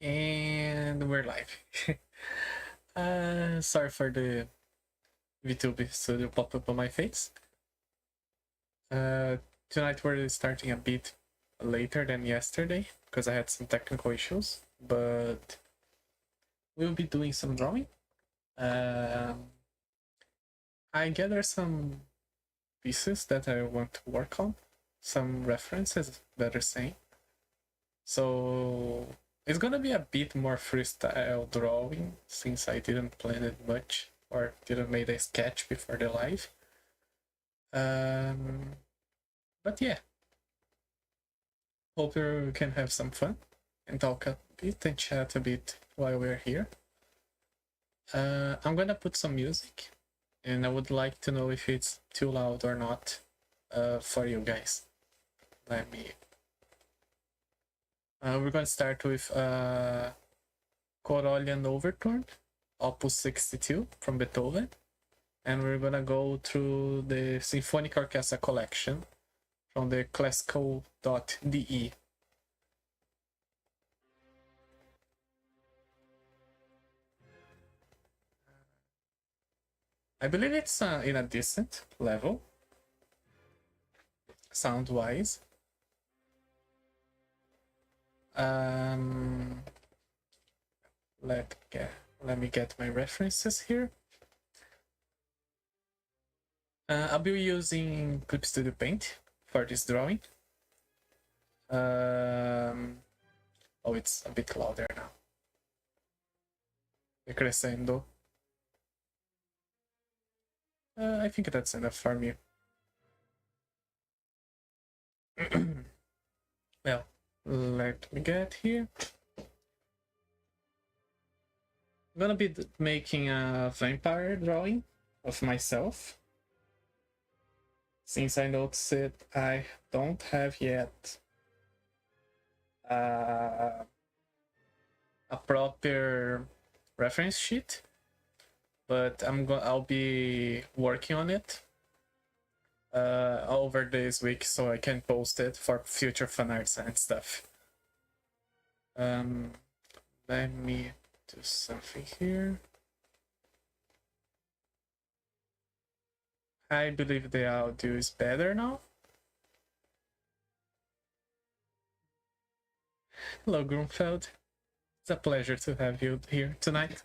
And we're live. Sorry for the VTube studio pop up on my face. Tonight we're starting a bit later than yesterday because I had some technical issues, but we'll be doing some drawing. I gathered some pieces that I want to work on, some references, better saying. So it's gonna be a bit more freestyle drawing since I didn't plan it much or didn't make a sketch before the live. But yeah, hope you can have some fun and talk a bit and chat a bit while we're here. I'm gonna put some music and I would like to know if it's too loud or not for you guys. Let me... we're gonna start with Corollian Overture, Opus 62 from Beethoven, and we're gonna go through the Symphonic Orchestra collection from the classical.de. I believe it's in a decent level, sound-wise. Let me get my references here. I'll be using Clip Studio Paint for this drawing. Oh, it's a bit louder now. The crescendo. I think that's enough for me. Well, let me get here. I'm gonna be making a vampire drawing of myself. Since I noticed it, I don't have yet a proper reference sheet, but I'll be working on it over this week so I can post it for future fan arts and stuff. Let me do something here. I believe the audio is better now. Hello, Grunfeld. It's a pleasure to have you here tonight.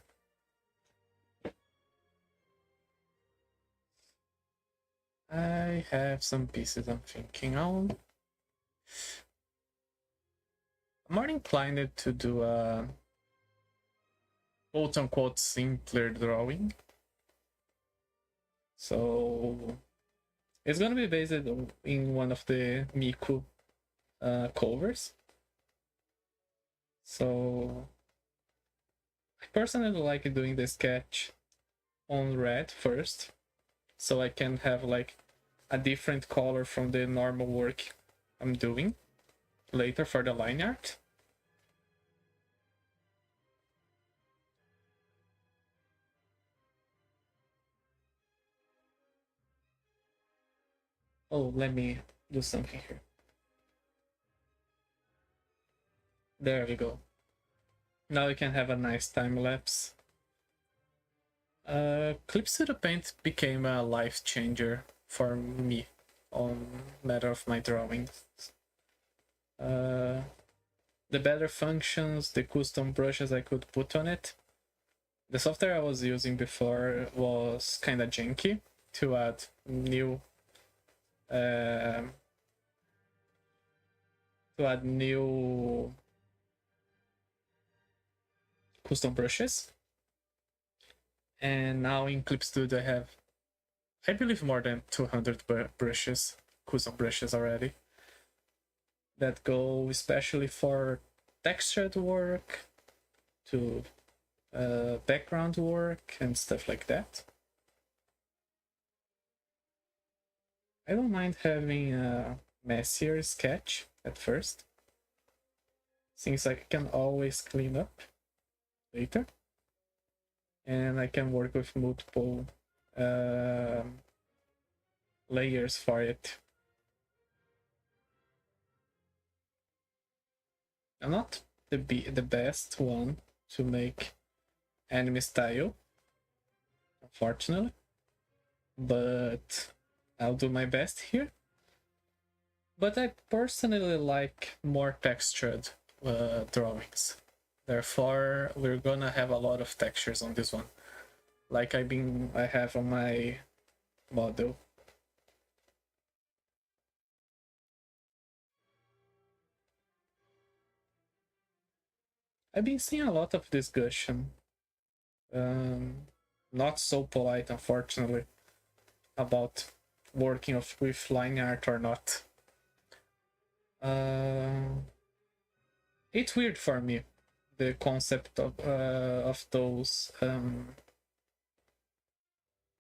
I have some pieces I'm thinking on. I'm more inclined to do a quote-unquote simpler drawing. So it's gonna be based in one of the Miku covers. So I personally like doing the sketch on red first, so I can have like a different color from the normal work I'm doing later for the line art. Oh, let me do something here. There we go. Now you can have a nice time lapse. Clip Studio Paint became a life changer for me on matter of my drawings. The better functions, the custom brushes I could put on it. The software I was using before was kind of janky to add new custom brushes. And now in Clip Studio I have, I believe, more than 200 brushes, custom brushes already, that go especially for textured work, to background work and stuff like that. I don't mind having a messier sketch at first, since I can always clean up later, and I can work with multiple layers for it. I'm not the best one to make anime style, unfortunately, but I'll do my best here. But I personally like more textured drawings. Therefore, we're gonna have a lot of textures on this one, like I have on my model. I've been seeing a lot of discussion, not so polite, unfortunately, about working with line art or not. It's weird for me, the concept of those. I'm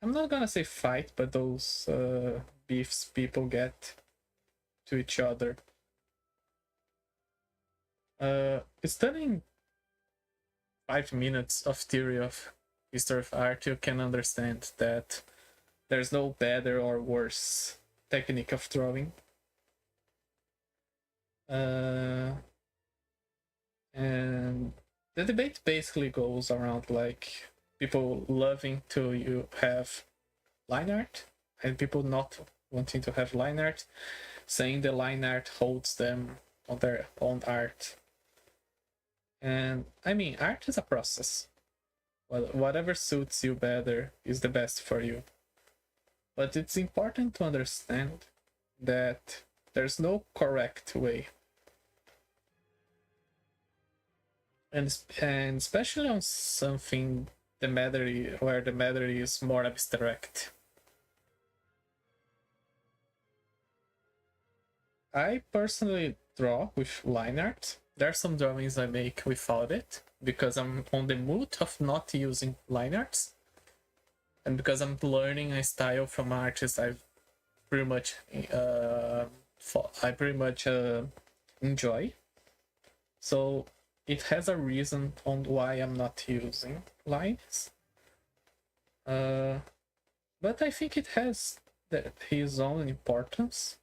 not gonna say fight, but those beefs people get to each other. Studying 5 minutes of theory of history of art, you can understand that there's no better or worse technique of drawing. And the debate basically goes around like people loving to have line art and people not wanting to have line art, saying the line art holds them on their own art. And I mean, art is a process. Whatever suits you better is the best for you. But it's important to understand that there's no correct way. And especially on something where the matter is more abstract. I personally draw with line art. There are some drawings I make without it because I'm on the mood of not using line arts, and because I'm learning a style from artists I pretty much enjoy. So it has a reason on why I'm not using lines. But I think it has his own importance.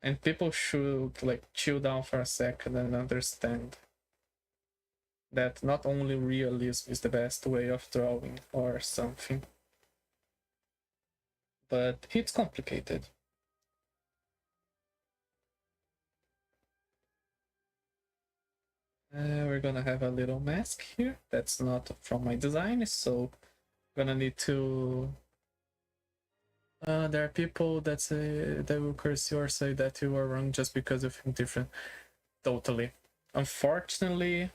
And people should like chill down for a second and understand that not only realism is the best way of drawing or something, but it's complicated. We're gonna have a little mask here that's not from my design, so gonna need to there are people that say that will curse you or say that you are wrong just because of different. Totally. Unfortunately,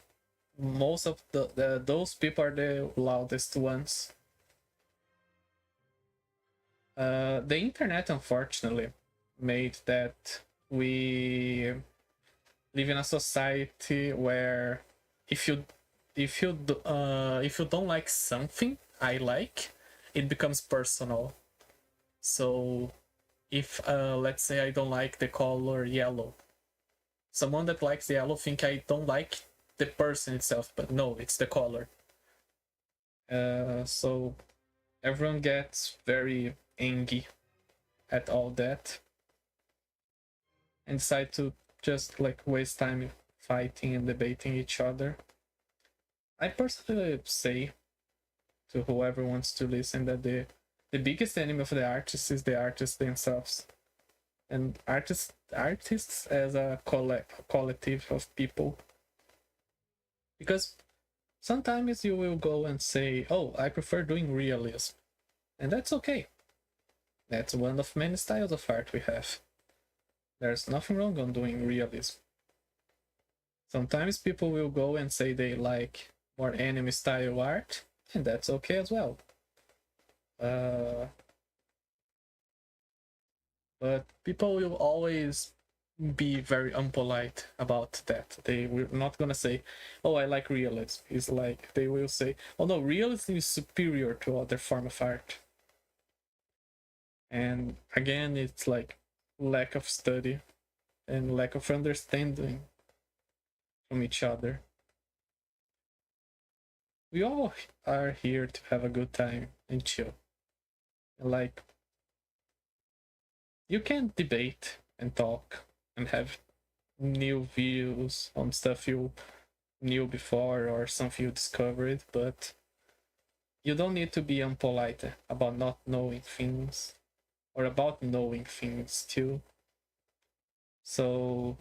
most of those people are the loudest ones. The internet, unfortunately, made that we live in a society where if you don't like something I like, it becomes personal. So if let's say I don't like the color yellow, someone that likes yellow think I don't like the person itself, but no, it's the color. So everyone gets very angry at all that and decide to just like waste time fighting and debating each other. I personally say to whoever wants to listen that the biggest enemy of the artist is the artists themselves, and artists as a collective of people. Because sometimes you will go and say, oh, I prefer doing realism, and that's okay. That's one of many styles of art we have. There's nothing wrong on doing realism. Sometimes people will go and say they like more anime style art, and that's okay as well. But people will always be very unpolite about that. They were not gonna say, oh, I like realism. It's like they will say, oh no, realism is superior to other form of art. And again, it's like lack of study and lack of understanding from each other. We all are here to have a good time and chill. Like, you can debate and talk and have new views on stuff you knew before or something you discovered, but you don't need to be unpolite about not knowing things or about knowing things too. So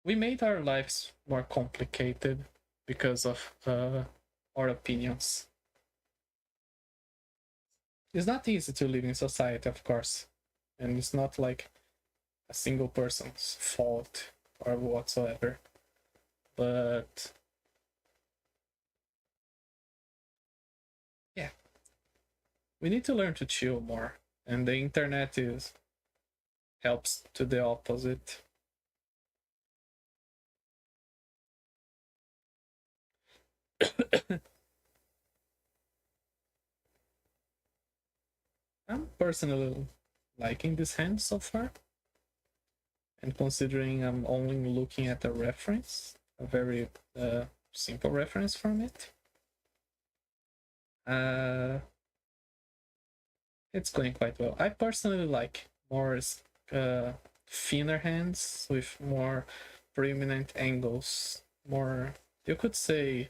we made our lives more complicated because of our opinions. It's not easy to live in society, of course, and it's not like a single person's fault or whatsoever. But yeah, we need to learn to chill more, and the internet is helps to the opposite. I'm personally liking this hand so far, and considering I'm only looking at a reference, a very simple reference from it, uh, it's going quite well. I personally like more thinner hands with more prominent angles, more, you could say,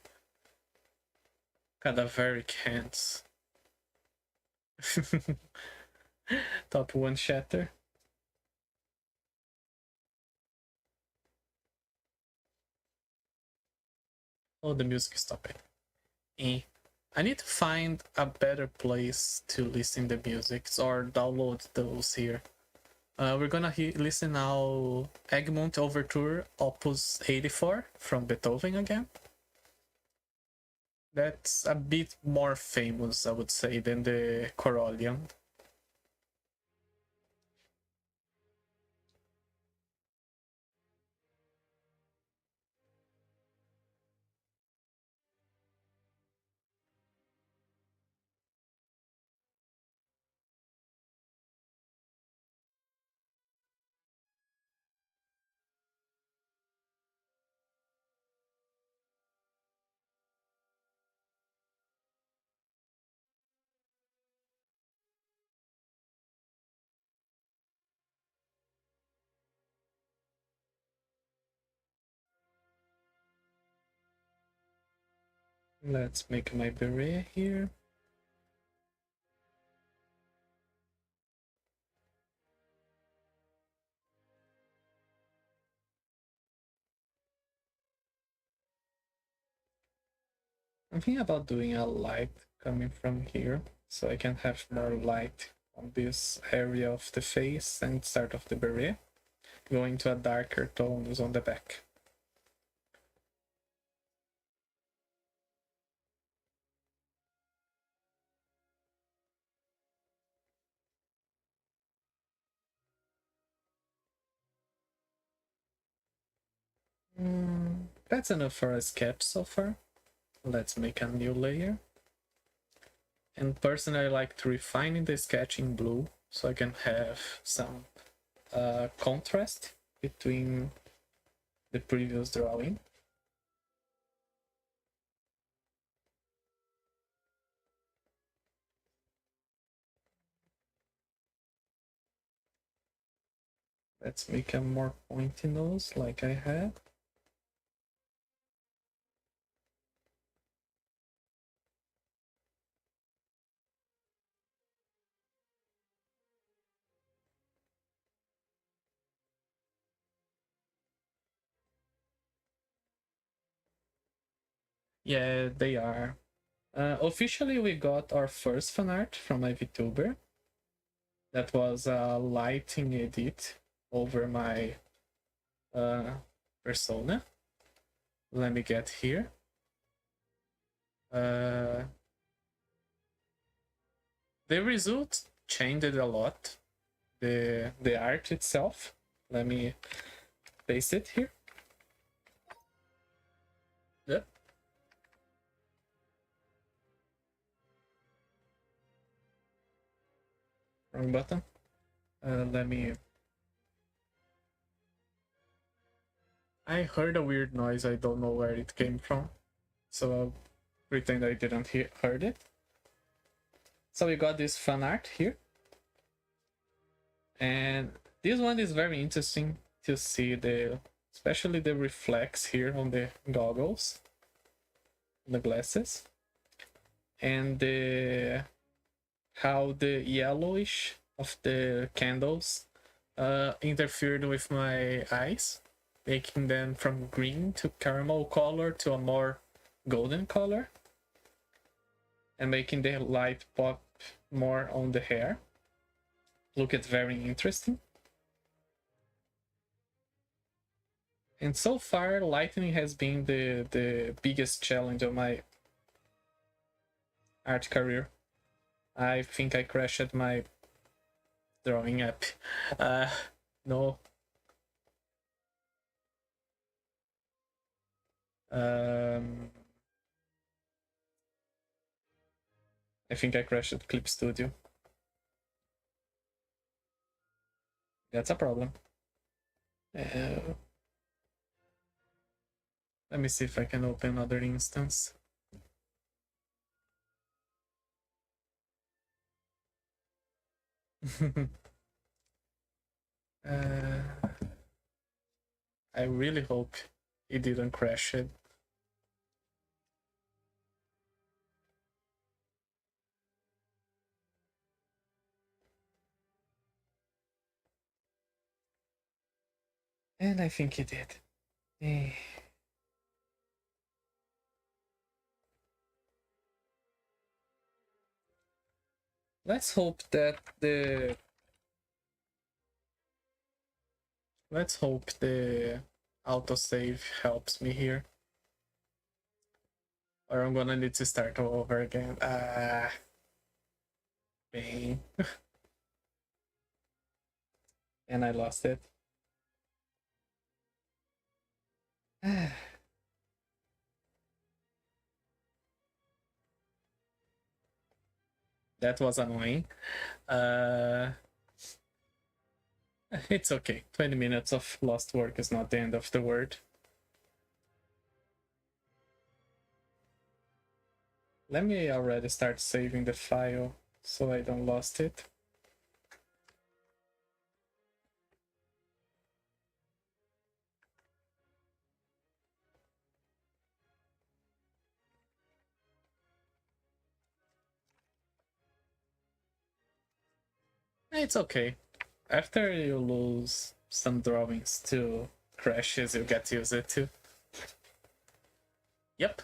cadaveric hands. Top one shatter. Oh, the music is stopping. Eh. I need to find a better place to listen the music or download those here. We're gonna listen now Egmont Overture Opus 84 from Beethoven again. That's a bit more famous, I would say, than the Corollian. Let's make my beret here. I'm thinking about doing a light coming from here so I can have more light on this area of the face and start of the beret, going to a darker tones on the back. That's enough for a sketch so far. Let's make a new layer. And personally, I like to refine the sketch in blue so I can have some contrast between the previous drawing. Let's make a more pointy nose like I had. Yeah, they are. Officially, we got our first fan art from my VTuber. That was a lighting edit over my persona. Let me get here. The result changed a lot. The art itself. Let me paste it here. Yep. Wrong button. Let me. I heard a weird noise. I don't know where it came from, so I'll pretend I didn't heard it. So we got this fan art here, and This one is very interesting to see especially the reflex here on the goggles, the glasses, and how the yellowish of the candles interfered with my eyes, making them from green to caramel color to a more golden color, and making the light pop more on the hair. Look, it's very interesting. And so far, lighting has been the biggest challenge of my art career. I think I crashed my drawing app. No. I think I crashed Clip Studio. That's a problem. Let me see if I can open another instance. I really hope it didn't crash it. And I think it did. Let's hope that the autosave helps me here. Or I'm gonna need to start all over again. Pain. And I lost it. That was annoying. It's okay. 20 minutes of lost work is not the end of the world. Let me already start saving the file so I don't lost it. It's okay. After you lose some drawings to crashes, you get used to. Yep,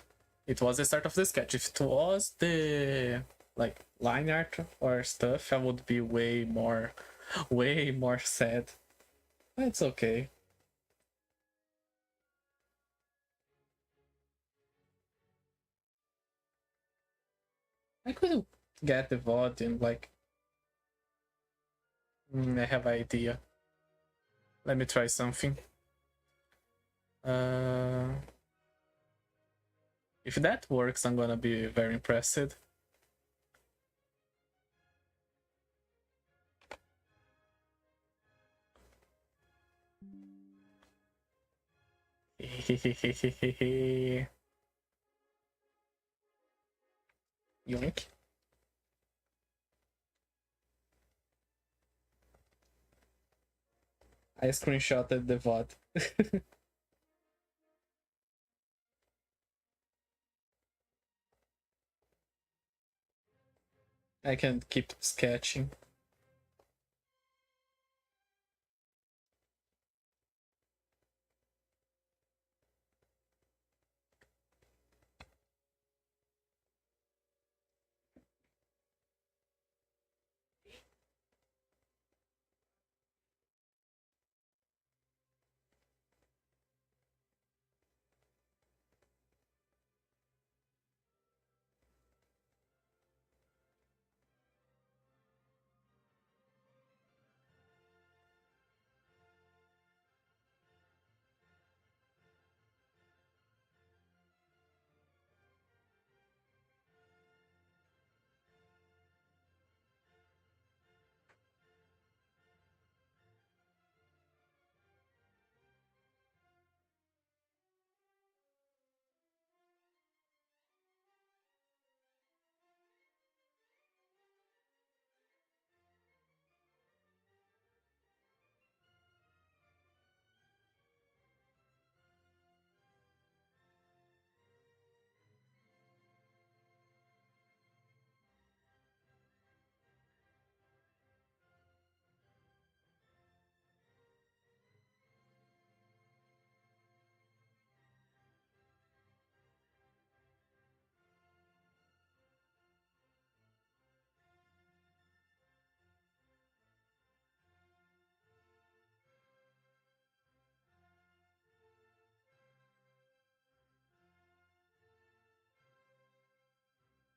it was the start of the sketch. If it was the like line art or stuff, I would be way more sad. It's okay. I could get the VOD and like I have an idea. Let me try something. If that works, I'm gonna be very impressed. Yoink. I screenshotted the VOD. I can keep sketching.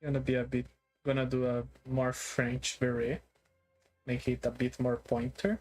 Gonna do a more French beret, make it a bit more pointer.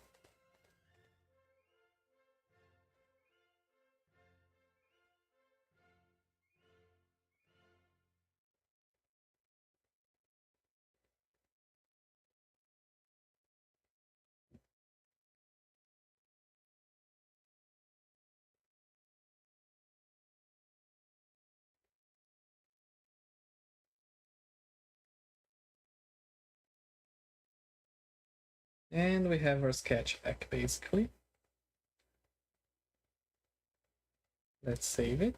And we have our sketch back basically. Let's save it.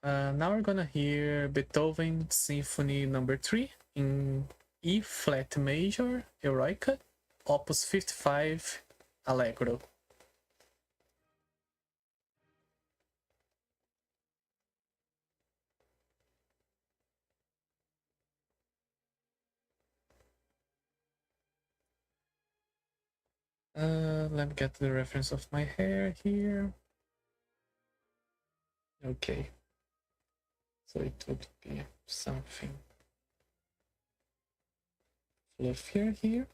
Now we're gonna hear Beethoven Symphony Number 3 in E flat major, Eroica, Opus 55, Allegro. Let me get the reference of my hair here. Okay. So it would be something fluffier here.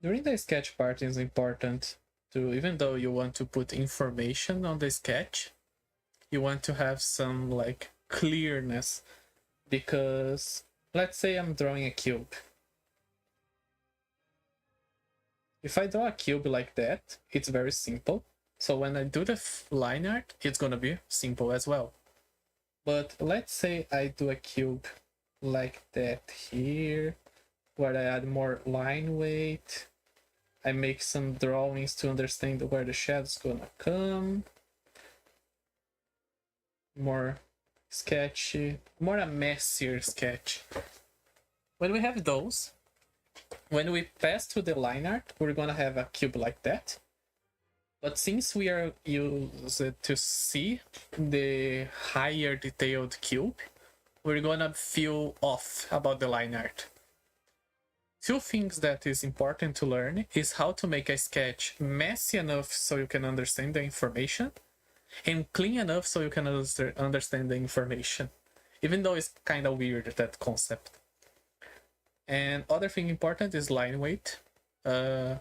During the sketch part, it's important to, even though you want to put information on the sketch, you want to have some like clearness, because let's say I'm drawing a cube. If I draw a cube like that, it's very simple. So when I do the line art, it's gonna be simple as well. But let's say I do a cube like that here, where I add more line weight. I make some drawings to understand where the shadow's gonna come. More sketchy, more a messier sketch. When we have those, when we pass to the line art, we're gonna have a cube like that. But since we are used to see the higher detailed cube, we're gonna feel off about the line art. Two things that is important to learn is how to make a sketch messy enough so you can understand the information, and clean enough so you can understand the information, even though it's kind of weird, that concept. And other thing important is line weight, where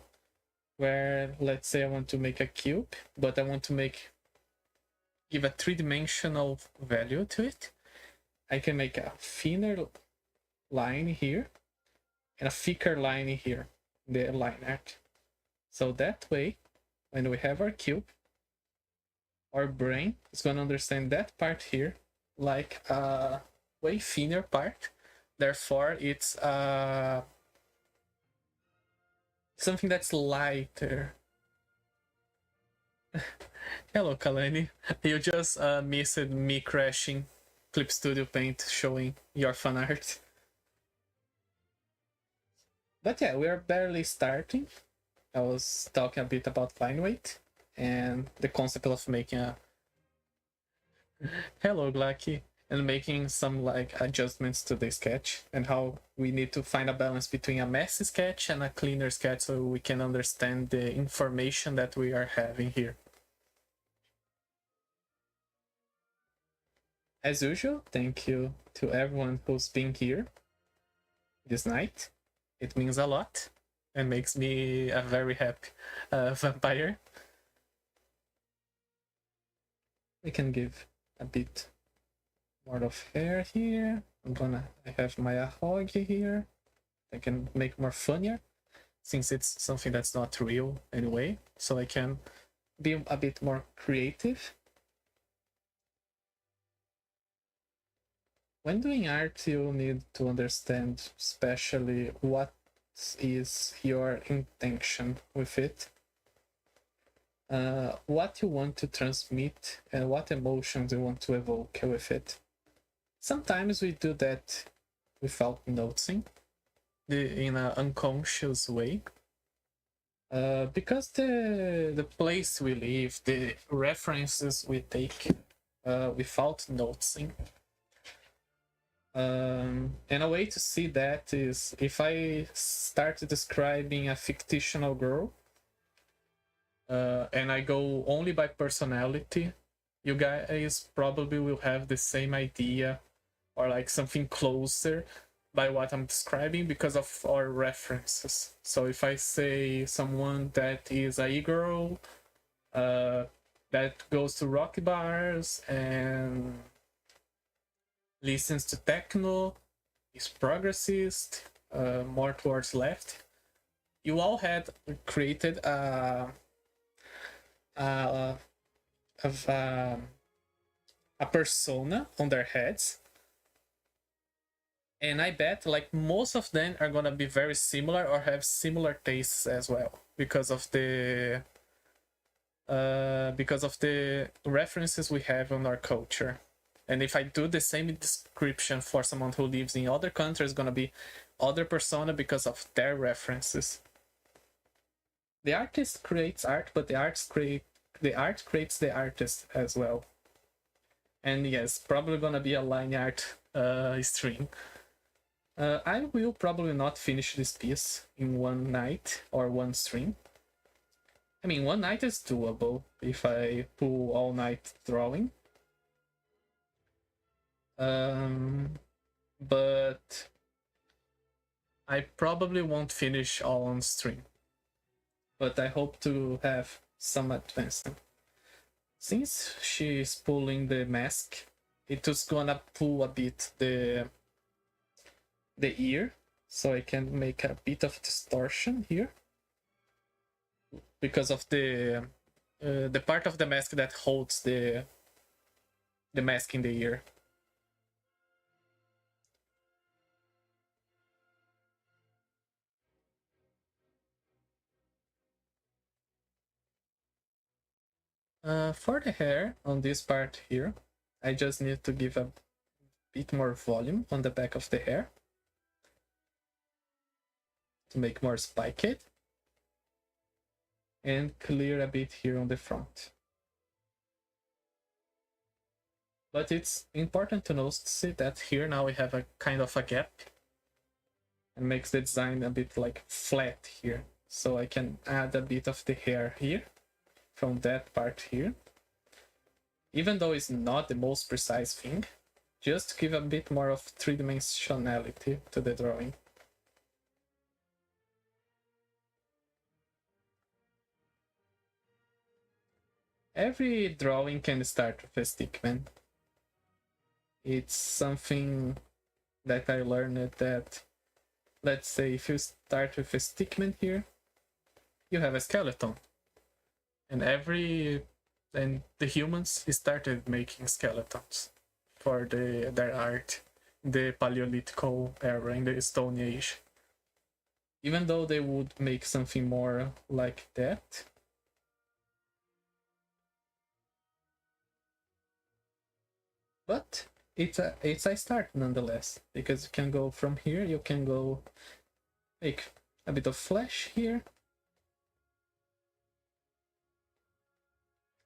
let's say I want to make a cube, but I want to give a three-dimensional value to it. I can make a thinner line here and a thicker line here, the line art. So that way, when we have our cube, our brain is going to understand that part here like a way thinner part. Therefore, it's something that's lighter. Hello, Kalani. You just missed me crashing Clip Studio Paint showing your fan art. But yeah, we are barely starting. I was talking a bit about line weight and the concept of making a hello Glacky, and making some like adjustments to the sketch, and how we need to find a balance between a messy sketch and a cleaner sketch so we can understand the information that we are having here. As usual, thank you to everyone who's been here this night. It means a lot and makes me a very happy vampire. We can give a bit more of hair here. I have my hog here. I can make more funnier, since it's something that's not real anyway. So I can be a bit more creative. When doing art, you need to understand especially what is your intention with it. What you want to transmit and what emotions you want to evoke with it. Sometimes we do that without noticing, in an unconscious way, because the place we live, the references we take without noticing, And a way to see that is if I start describing a fictional girl, and I go only by personality, you guys probably will have the same idea or like something closer by what I'm describing because of our references. So if I say someone that is a e-girl, that goes to rock bars and listens to techno, is progressist, more towards left, you all had created a, a, a persona on their heads, and I bet like most of them are gonna be very similar or have similar tastes as well because of the references we have on our culture. And if I do the same description for someone who lives in other countries, it's gonna be other persona because of their references. The artist creates art, but the art creates the artist as well. And yes, probably gonna be a line art stream. I will probably not finish this piece in one night or one stream. I mean, one night is doable if I pull all night drawing. But I probably won't finish all on stream. But I hope to have some advancement. Since she's pulling the mask, it was gonna pull a bit the ear, so I can make a bit of distortion here because of the part of the mask that holds the mask in the ear. For the hair on this part here, I just need to give a bit more volume on the back of the hair to make more spiked, and clear a bit here on the front. But it's important to notice that here now we have a kind of a gap and makes the design a bit like flat here. So I can add a bit of the hair here from that part here. Even though it's not the most precise thing, just to give a bit more of three-dimensionality to the drawing. Every drawing can start with a stickman. It's something that I learned that, let's say, if you start with a stickman here, you have a skeleton. And the humans started making skeletons for their art in the Paleolithic era, in the Stone Age. Even though they would make something more like that, but it's a start nonetheless, because you can go from here, you can go make a bit of flesh here.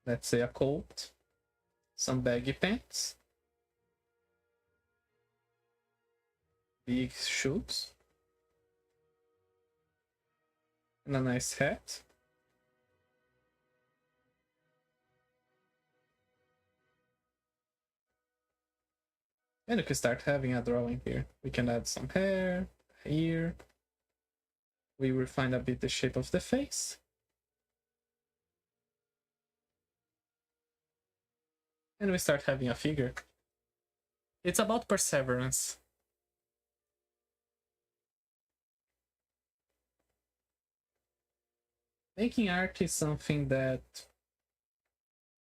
Let's say a coat, some baggy pants, big shoes, and a nice hat. And you can start having a drawing here. We can add some hair, ear. We refine a bit the shape of the face. And we start having a figure. It's about perseverance. Making art is something that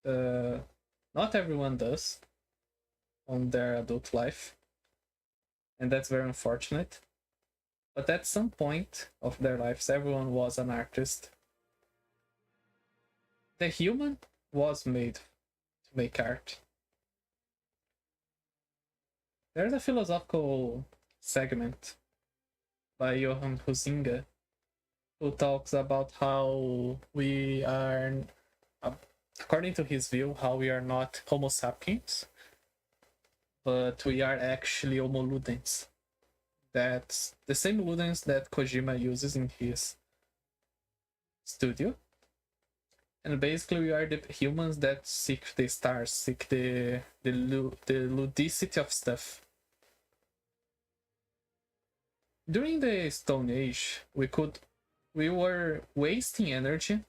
not everyone does on their adult life, and that's very unfortunate. But at some point of their lives, everyone was an artist. The human was made to make art. There's a philosophical segment by Johann Huizinga who talks about how we are, according to his view, how we are not Homo sapiens, but we are actually homoludens. That's the same ludens that Kojima uses in his studio. And basically, we are the humans that seek the stars, seek the ludicity of stuff. During the Stone Age, we were wasting energy,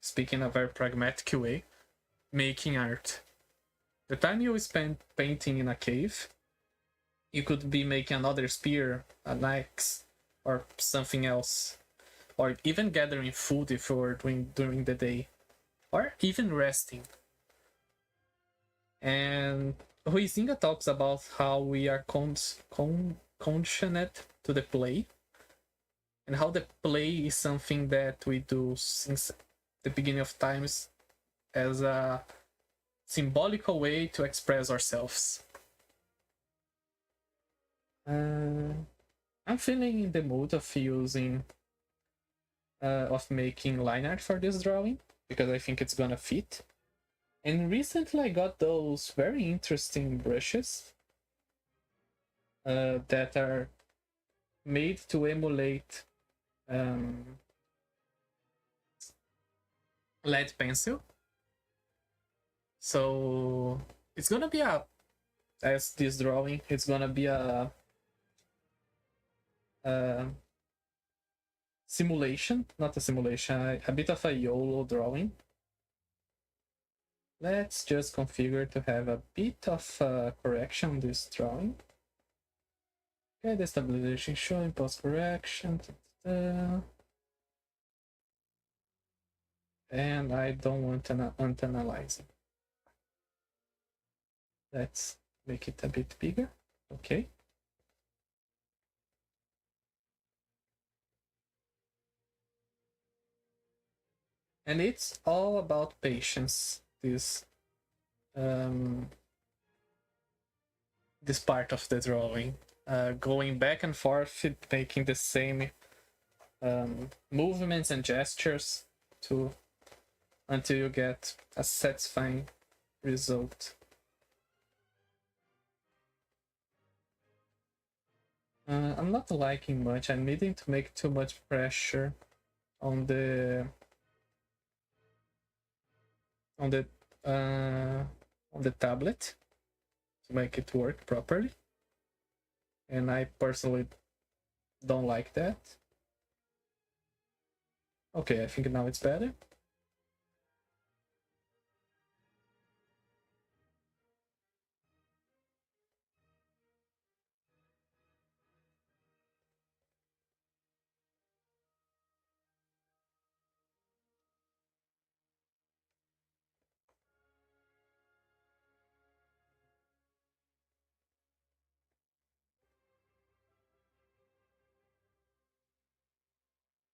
speaking a very pragmatic way, making art. The time you spent painting in a cave, you could be making another spear, an axe, or something else, or even gathering food if you were doing during the day, or even resting. And Huizinga talks about how we are conditioned to the play, and how the play is something that we do since the beginning of times as a symbolical way to express ourselves. I'm feeling in the mood of making line art for this drawing because I think it's gonna fit. And recently I got those very interesting brushes that are made to emulate lead pencil. So it's gonna be as this drawing, it's gonna be a simulation, not a simulation, a bit of a YOLO drawing. Let's just configure to have a bit of correction on this drawing. Okay, the stabilization showing post correction. And I don't want analyzing. Let's make it a bit bigger. Okay. And it's all about patience, this part of the drawing. Going back and forth, making the same movements and gestures until you get a satisfying result. I'm not liking much. I'm needing to make too much pressure on the tablet to make it work properly, and I personally don't like that. Okay, I think now it's better.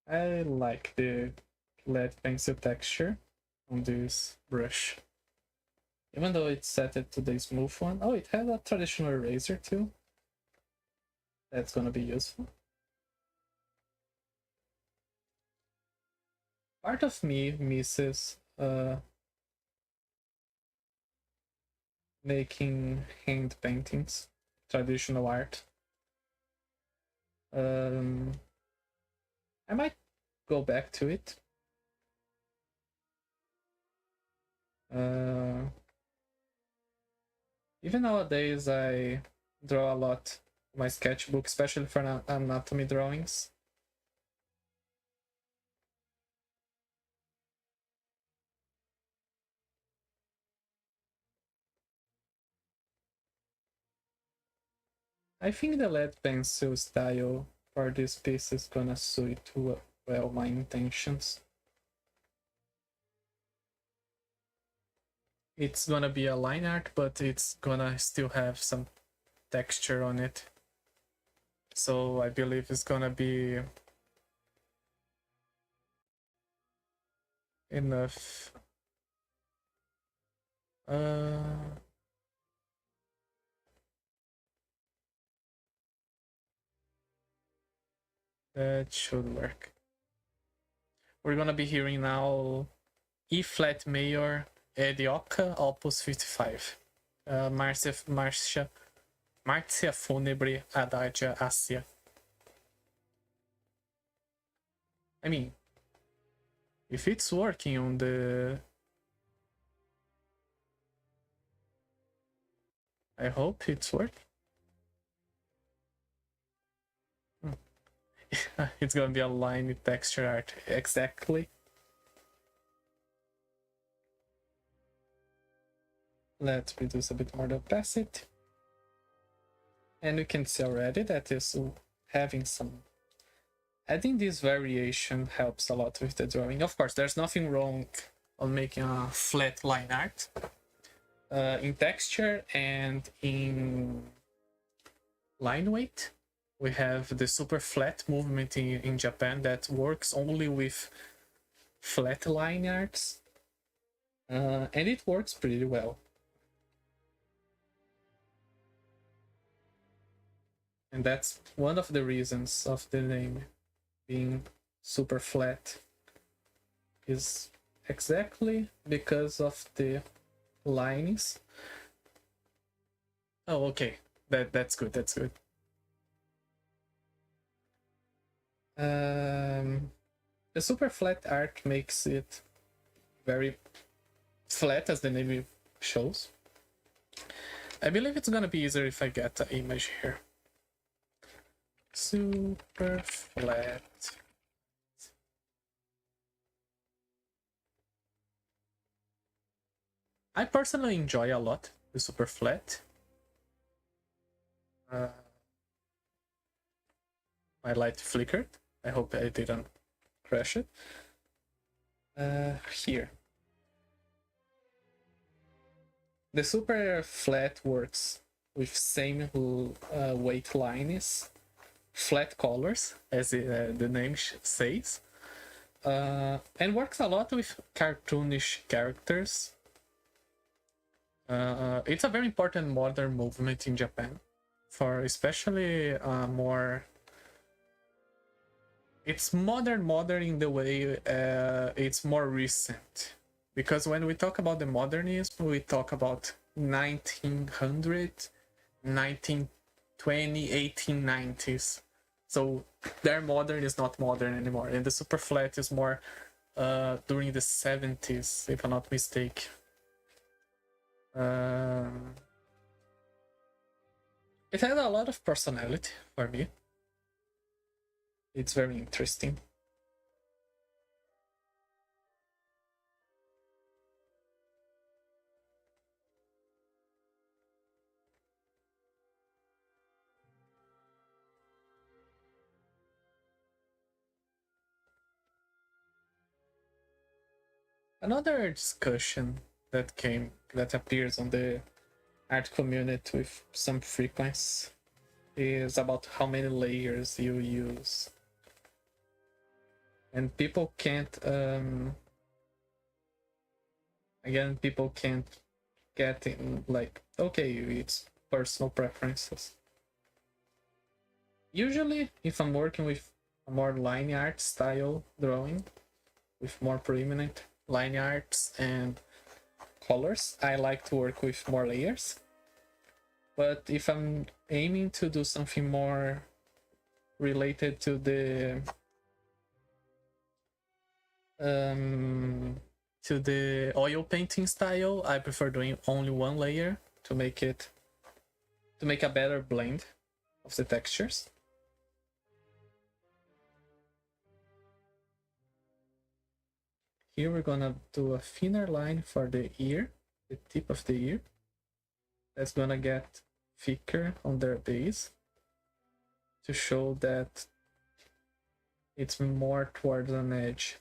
I like the lead pencil texture on this brush. Even though it's set it to the smooth one. Oh, it has a traditional eraser too. That's gonna be useful. Part of me misses making hand paintings, traditional art. I might go back to it. Even nowadays, I draw a lot in my sketchbook, especially for anatomy drawings. I think the lead pencil style for this piece is gonna suit well my intentions. It's gonna be a line art, but it's gonna still have some texture on it. So I believe it's gonna be enough. That should work. We're gonna be hearing now E flat major Edioca Opus 55. Marcia Marcia funebre adagia assia. I mean, if it's working on the... I hope it's working. It's gonna be a line with texture art. Exactly. Let's reduce a bit more the opacity. And we can see already that is having some... Adding this variation helps a lot with the drawing. Of course, there's nothing wrong on making a flat line art. In texture and in line weight, we have the super flat movement in Japan that works only with flat line arts. And it works pretty well. And that's one of the reasons of the name being super flat, is exactly because of the lines. Oh, okay. That's good. That's good. The super flat art makes it very flat, as the name shows. I believe it's gonna be easier if I get an image here. Super flat. I personally enjoy a lot the super flat. My light flickered. I hope I didn't crash it. Here. The super flat works with same weight lines, flat colors, as the name says, and works a lot with cartoonish characters. It's a very important modern movement in Japan, for especially more... It's modern in the way it's more recent. Because when we talk about the modernism, we talk about 1900, 1920, 1890s. So their modern is not modern anymore. And the super flat is more during the 70s, if I'm not mistaken. It had a lot of personality for me. It's very interesting. Another discussion that appears on the art community with some frequency is about how many layers you use. And people can't people can't get in, like, okay, it's personal preferences. Usually, if I'm working with a more line art style drawing, with more preeminent line arts and colors, I like to work with more layers. But if I'm aiming to do something more related to the oil painting style, I prefer doing only one layer to make a better blend of the textures. Here we're gonna do a thinner line for the ear, the tip of the ear. That's gonna get thicker on their base to show that it's more towards an edge.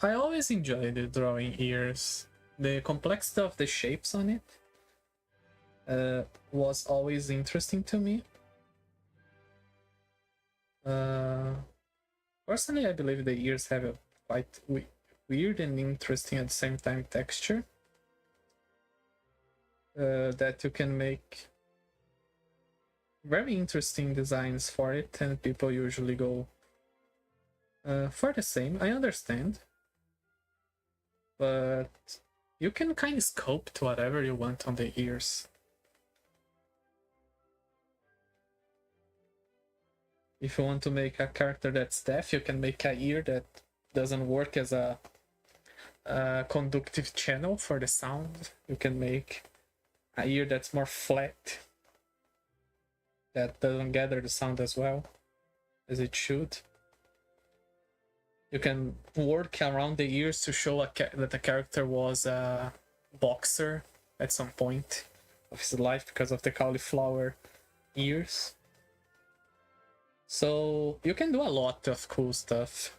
I always enjoyed drawing ears. The complexity of the shapes on it was always interesting to me. Personally, I believe the ears have a quite weird and interesting at the same time texture. that you can make very interesting designs for it, and people usually go for the same. I understand, but you can kind of sculpt whatever you want on the ears. If you want to make a character that's deaf, you can make a ear that doesn't work as a conductive channel for the sound. You can make a ear that's more flat, that doesn't gather the sound as well as it should. You can work around the ears to show that the character was a boxer at some point of his life because of the cauliflower ears. So you can do a lot of cool stuff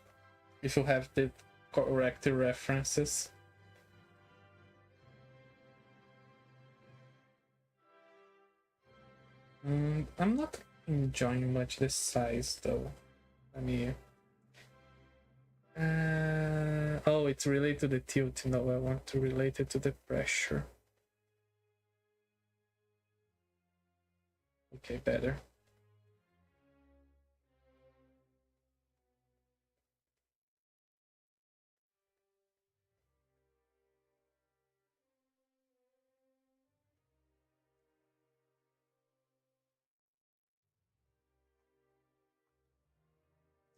if you have the correct references. I'm not enjoying much this size though. Let me... oh, it's related to the tilt. No, I want to relate it to the pressure. Okay, better.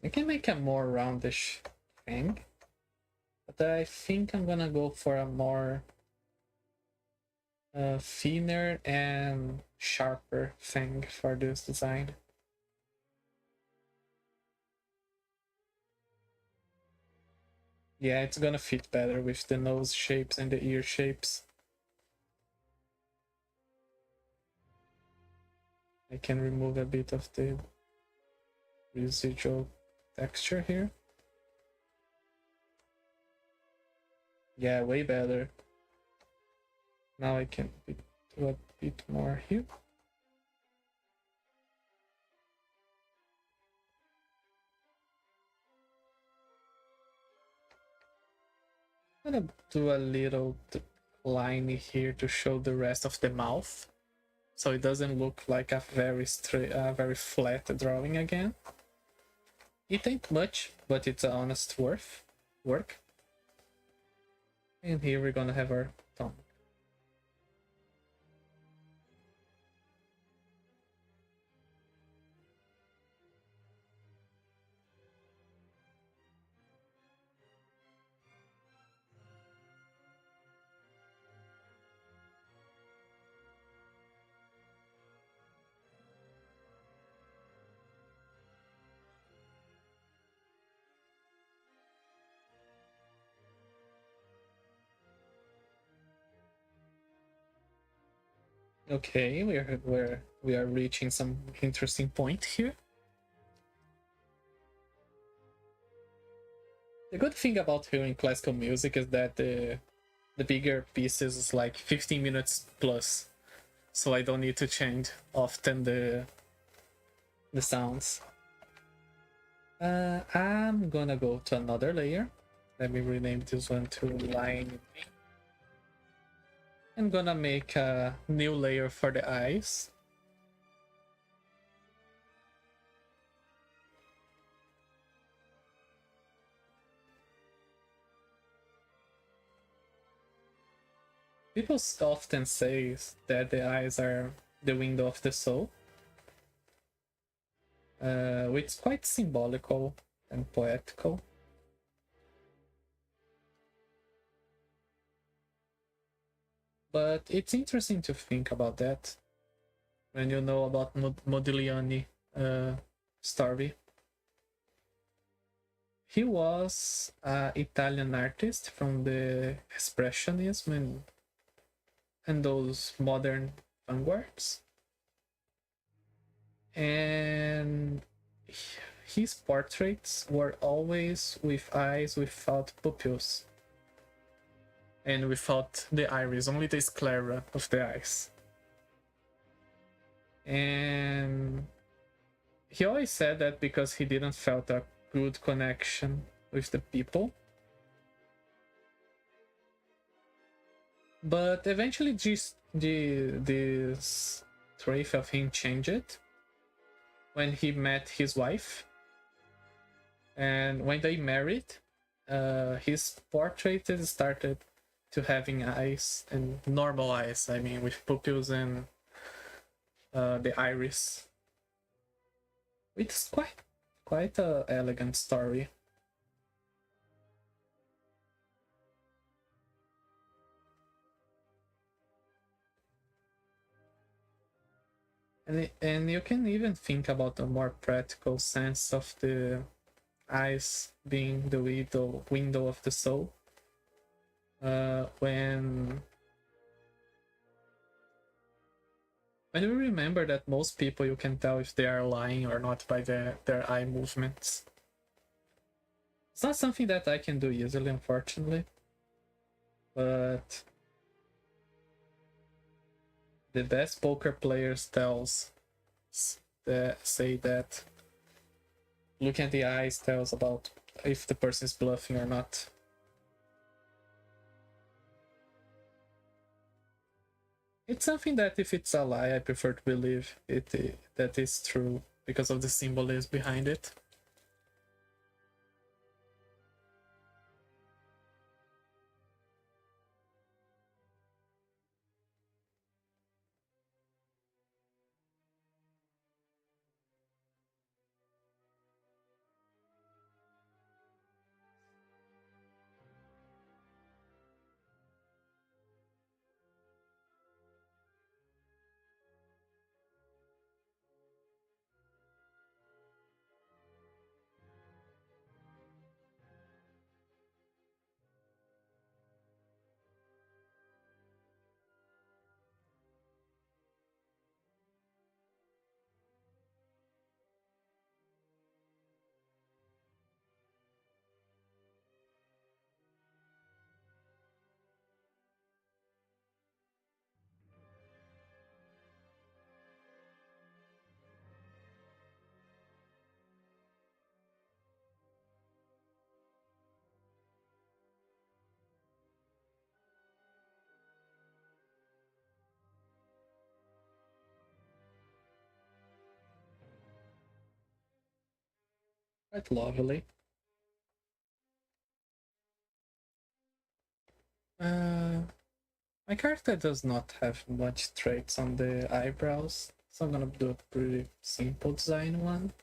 I can make a more roundish thing, but I think I'm gonna go for a more thinner and sharper thing for this design. Yeah, it's gonna fit better with the nose shapes and the ear shapes. I can remove a bit of the residual texture here. Yeah, way better. Now I can do a bit more here. I'm gonna do a little line here to show the rest of the mouth, so it doesn't look like a very straight, very flat drawing again. It ain't much, but it's an honest work. And here we're gonna have our tongue. Okay, we are reaching some interesting point here. The good thing about hearing classical music is that the bigger pieces is like 15 minutes plus, so I don't need to change often the sounds. I'm gonna go to another layer. Let me rename this one to line. I'm gonna make a new layer for the eyes. People often say that the eyes are the window of the soul, which is quite symbolical and poetical. But it's interesting to think about that when you know about Modigliani story. He was an Italian artist from the Expressionism and those modern vanguards. And his portraits were always with eyes without pupils and without the iris, only the sclera of the eyes. And he always said that because he didn't felt a good connection with the people. But eventually this trait of him changed when he met his wife, and when they married, his portrait started to having eyes, and normal eyes, I mean, with pupils and the iris. It's quite a elegant story. And you can even think about a more practical sense of the eyes being the window of the soul. When we remember that most people, you can tell if they are lying or not by their eye movements. It's not something that I can do easily, unfortunately, but the best poker players say that looking at the eyes tells about if the person is bluffing or not. It's something that if it's a lie, I prefer to believe that is true because of the symbolism behind it. Quite lovely. My character does not have much traits on the eyebrows, so I'm gonna do a pretty simple design one.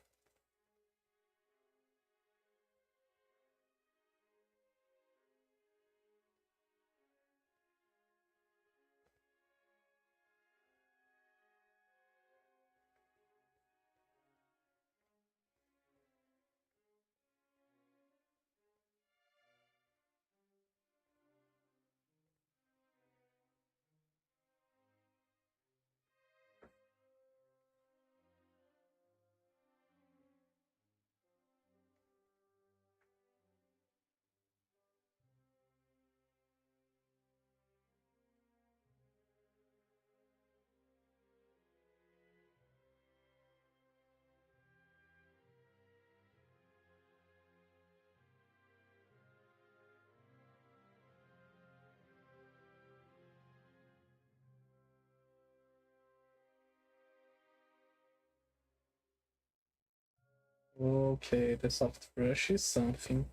Okay, the soft brush is something.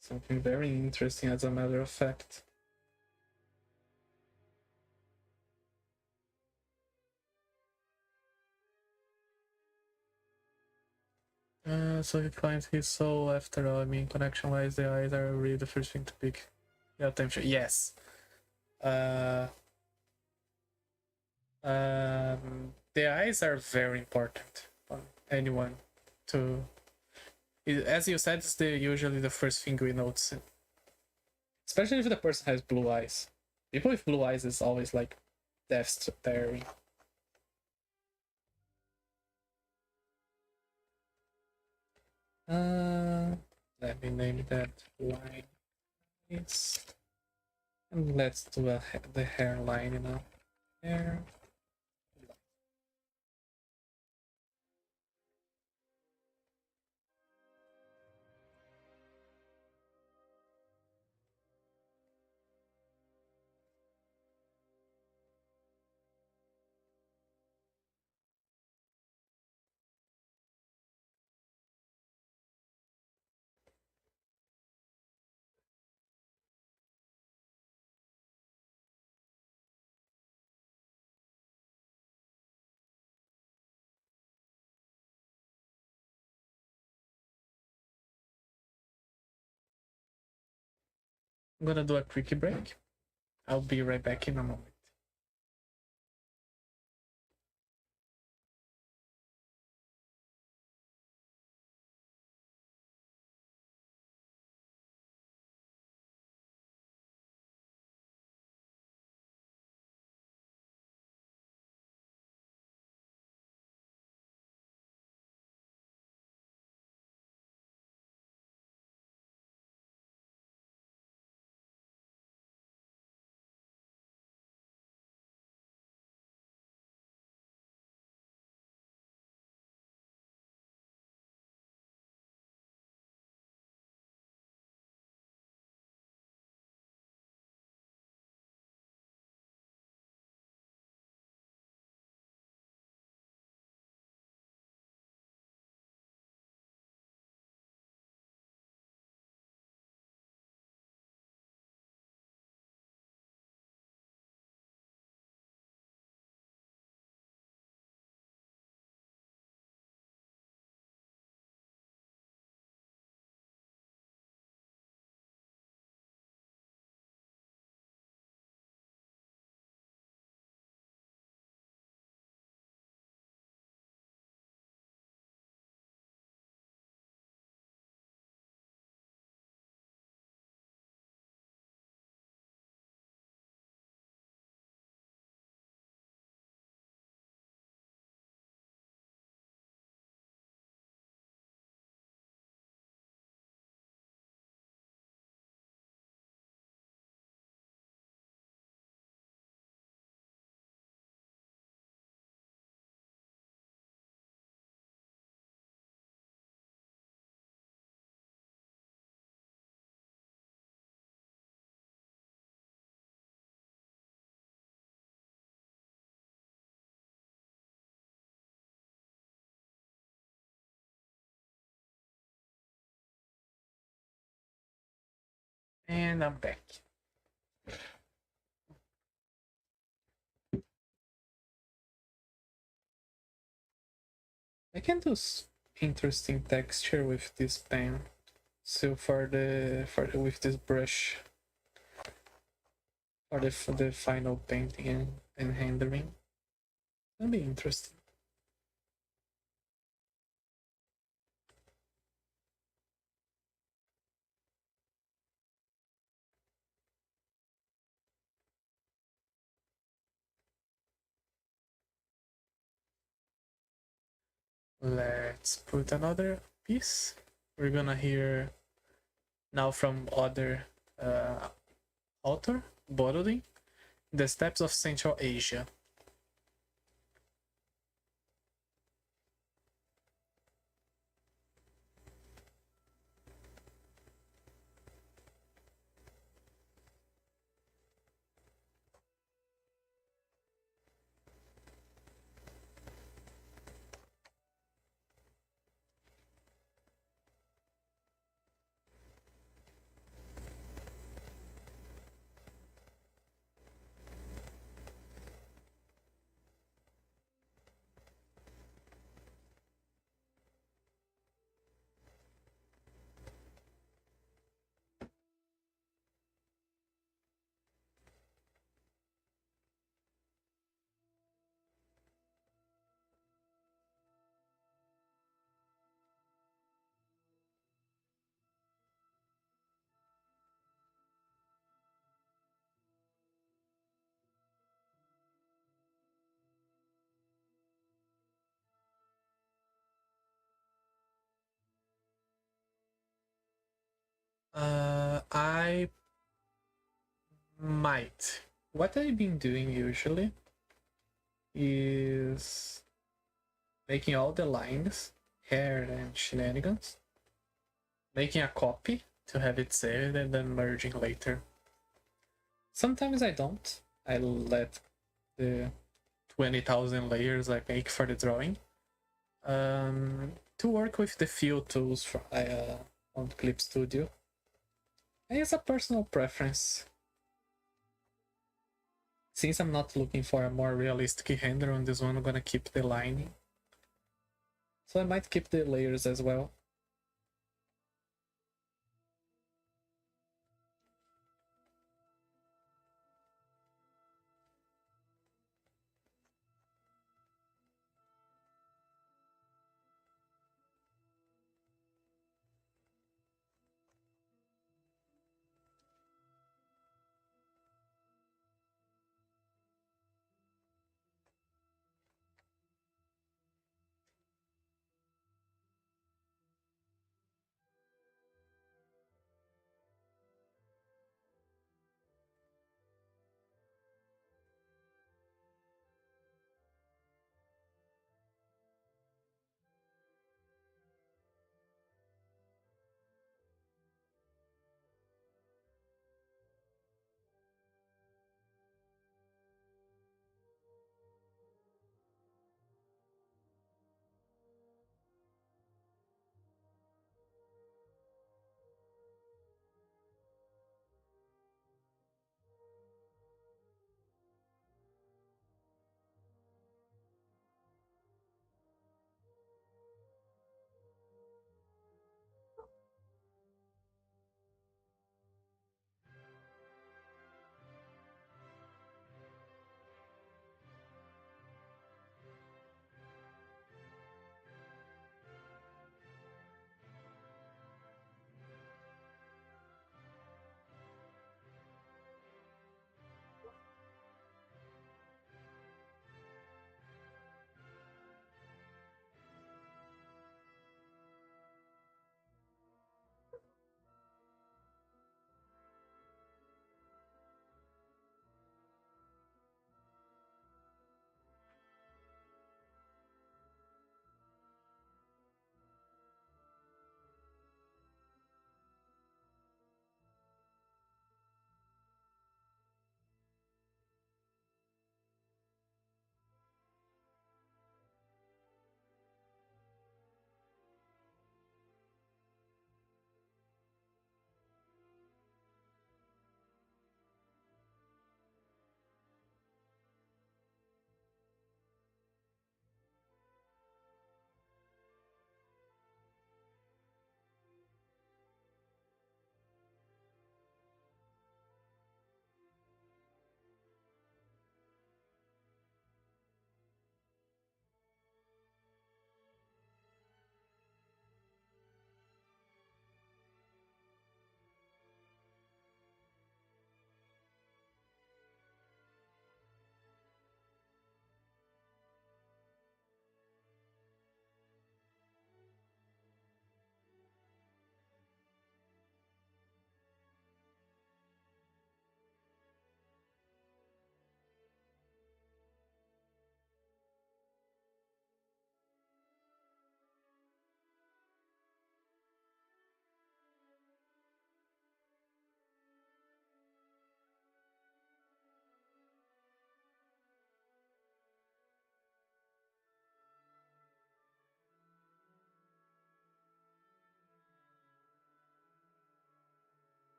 Something very interesting, as a matter of fact. So he finds his soul after all. I mean, connection-wise, the eyes are really the first thing to pick. Yeah, attention. Yes. The eyes are very important for anyone to. As you said, it's usually the first thing we notice, especially if the person has blue eyes. People with blue eyes is always like death staring. Let me name that line. And let's do the hairline now. Hair. I'm gonna do a quick break. I'll be right back in a moment. And I'm back. I can do interesting texture with this pen. So with this brush for the final painting and rendering, that'll be interesting. Let's put another piece. We're gonna hear now from other author, Borodin, The Steppes of Central Asia. I might. What I've been doing usually is making all the lines, hair and shenanigans, making a copy to have it saved and then merging later. Sometimes I don't. I let the 20,000 layers I make for the drawing to work with the fill tools on Clip Studio. And it's a personal preference. Since I'm not looking for a more realistic render on this one, I'm gonna keep the lining. So I might keep the layers as well.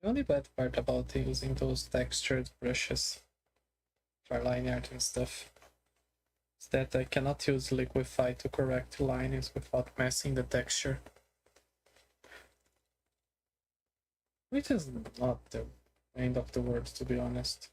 The only bad part about using those textured brushes for line art and stuff is that I cannot use Liquify to correct lines without messing the texture. Which is not the end of the world, to be honest.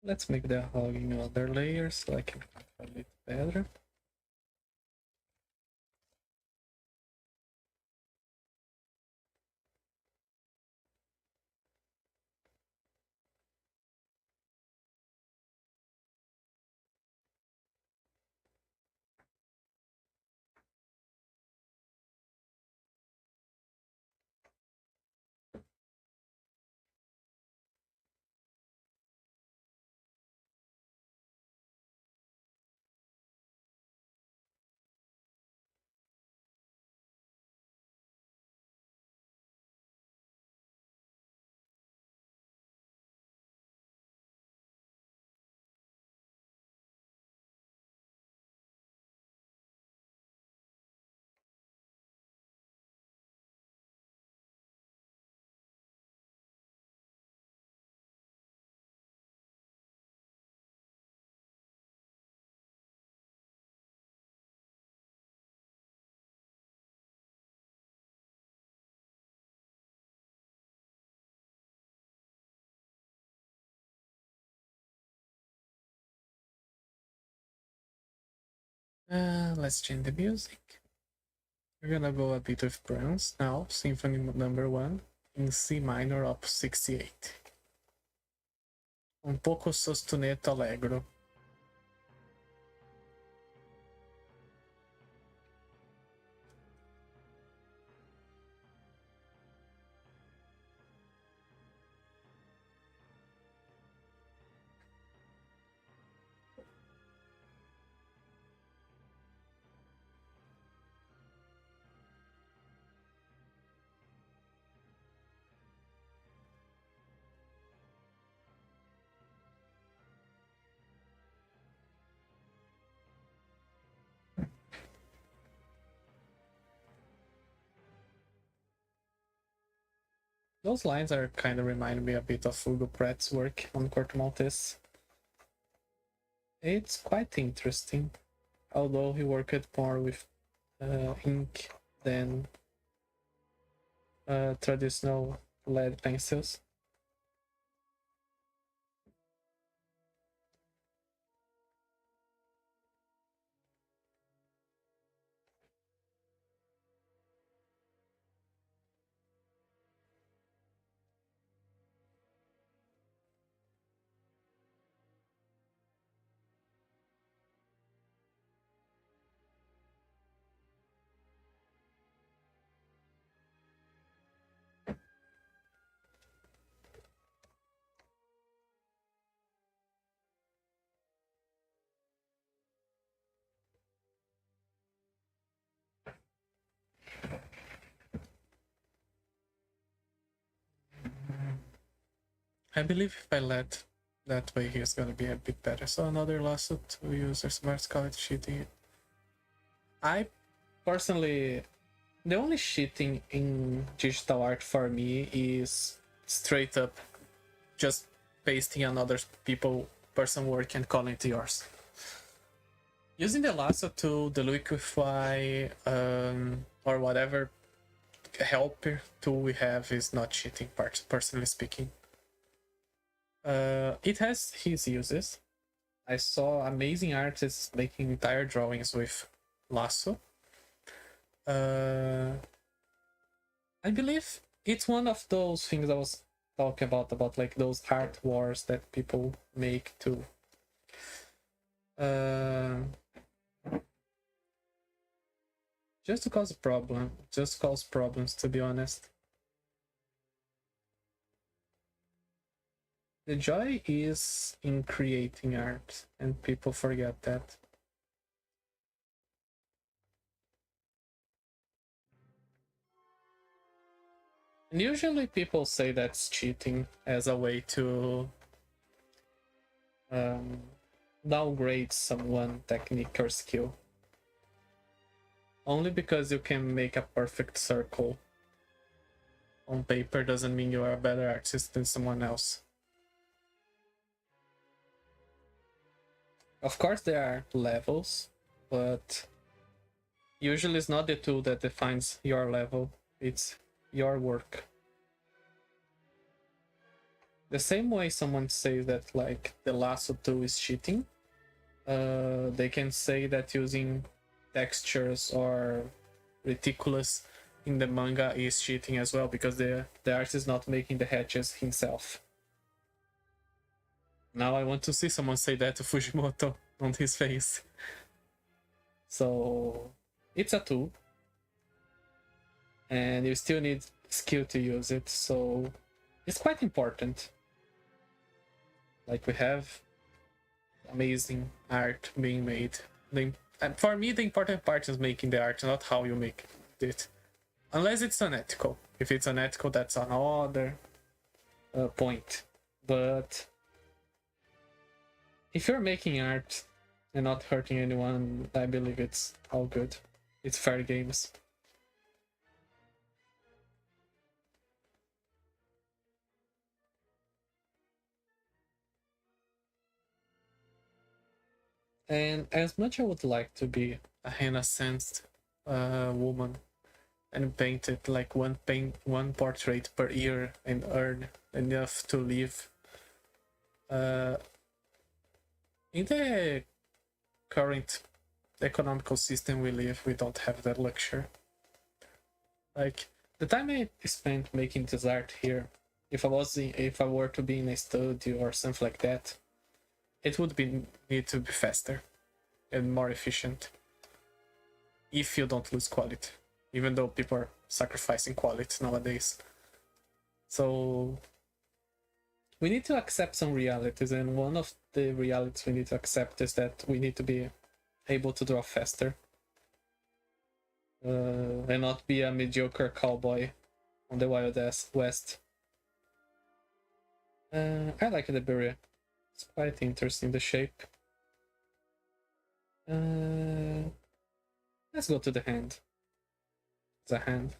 Let's make the hugging other layer so I can control it better. Let's change the music. We're gonna go a bit with Brahms now, Symphony number 1 in C minor, op. 68. Un poco sostenuto allegro. Those lines are kind of remind me a bit of Hugo Pratt's work on Corto Maltese. It's quite interesting, although he worked more with ink than traditional lead pencils. I believe if I let That way he's gonna be a bit better. So another lasso to users smart card cheating. I personally, the only cheating in digital art for me is straight up just pasting another person work and calling it yours. Using the lasso tool, the liquify, or whatever helper tool we have is not cheating, personally speaking. It has his uses. I saw amazing artists making entire drawings with lasso. I believe it's one of those things I was talking about like those art wars that people make to just to cause problems, to be honest. The joy is in creating art, and people forget that. And usually people say that's cheating as a way to downgrade someone technique or skill. Only because you can make a perfect circle on paper doesn't mean you are a better artist than someone else. Of course there are levels, but usually it's not the tool that defines your level, it's your work. The same way someone says that like the lasso tool is cheating, they can say that using textures or reticulous in the manga is cheating as well, because the artist is not making the hatches himself. Now I want to see someone say that to Fujimoto on his face. So it's a tool, and you still need skill to use it, so it's quite important. Like, we have amazing art being made. And for me, the important part is making the art, not how you make it. Unless it's unethical. If it's unethical, that's another point. But if you're making art and not hurting anyone, I believe it's all good. It's fair games. And as much I would like to be a Renaissance woman and paint it like one portrait per year and earn enough to live, in the current economical system we live, we don't have that luxury. Like, the time I spent making this art here, if I were to be in a studio or something like that, it would need to be faster and more efficient if you don't lose quality, even though people are sacrificing quality nowadays. So we need to accept some realities, and one of the realities we need to accept is that we need to be able to draw faster, and not be a mediocre cowboy on the Wild West. I like the berry. It's quite interesting, the shape. Let's go to the hand. It's a hand.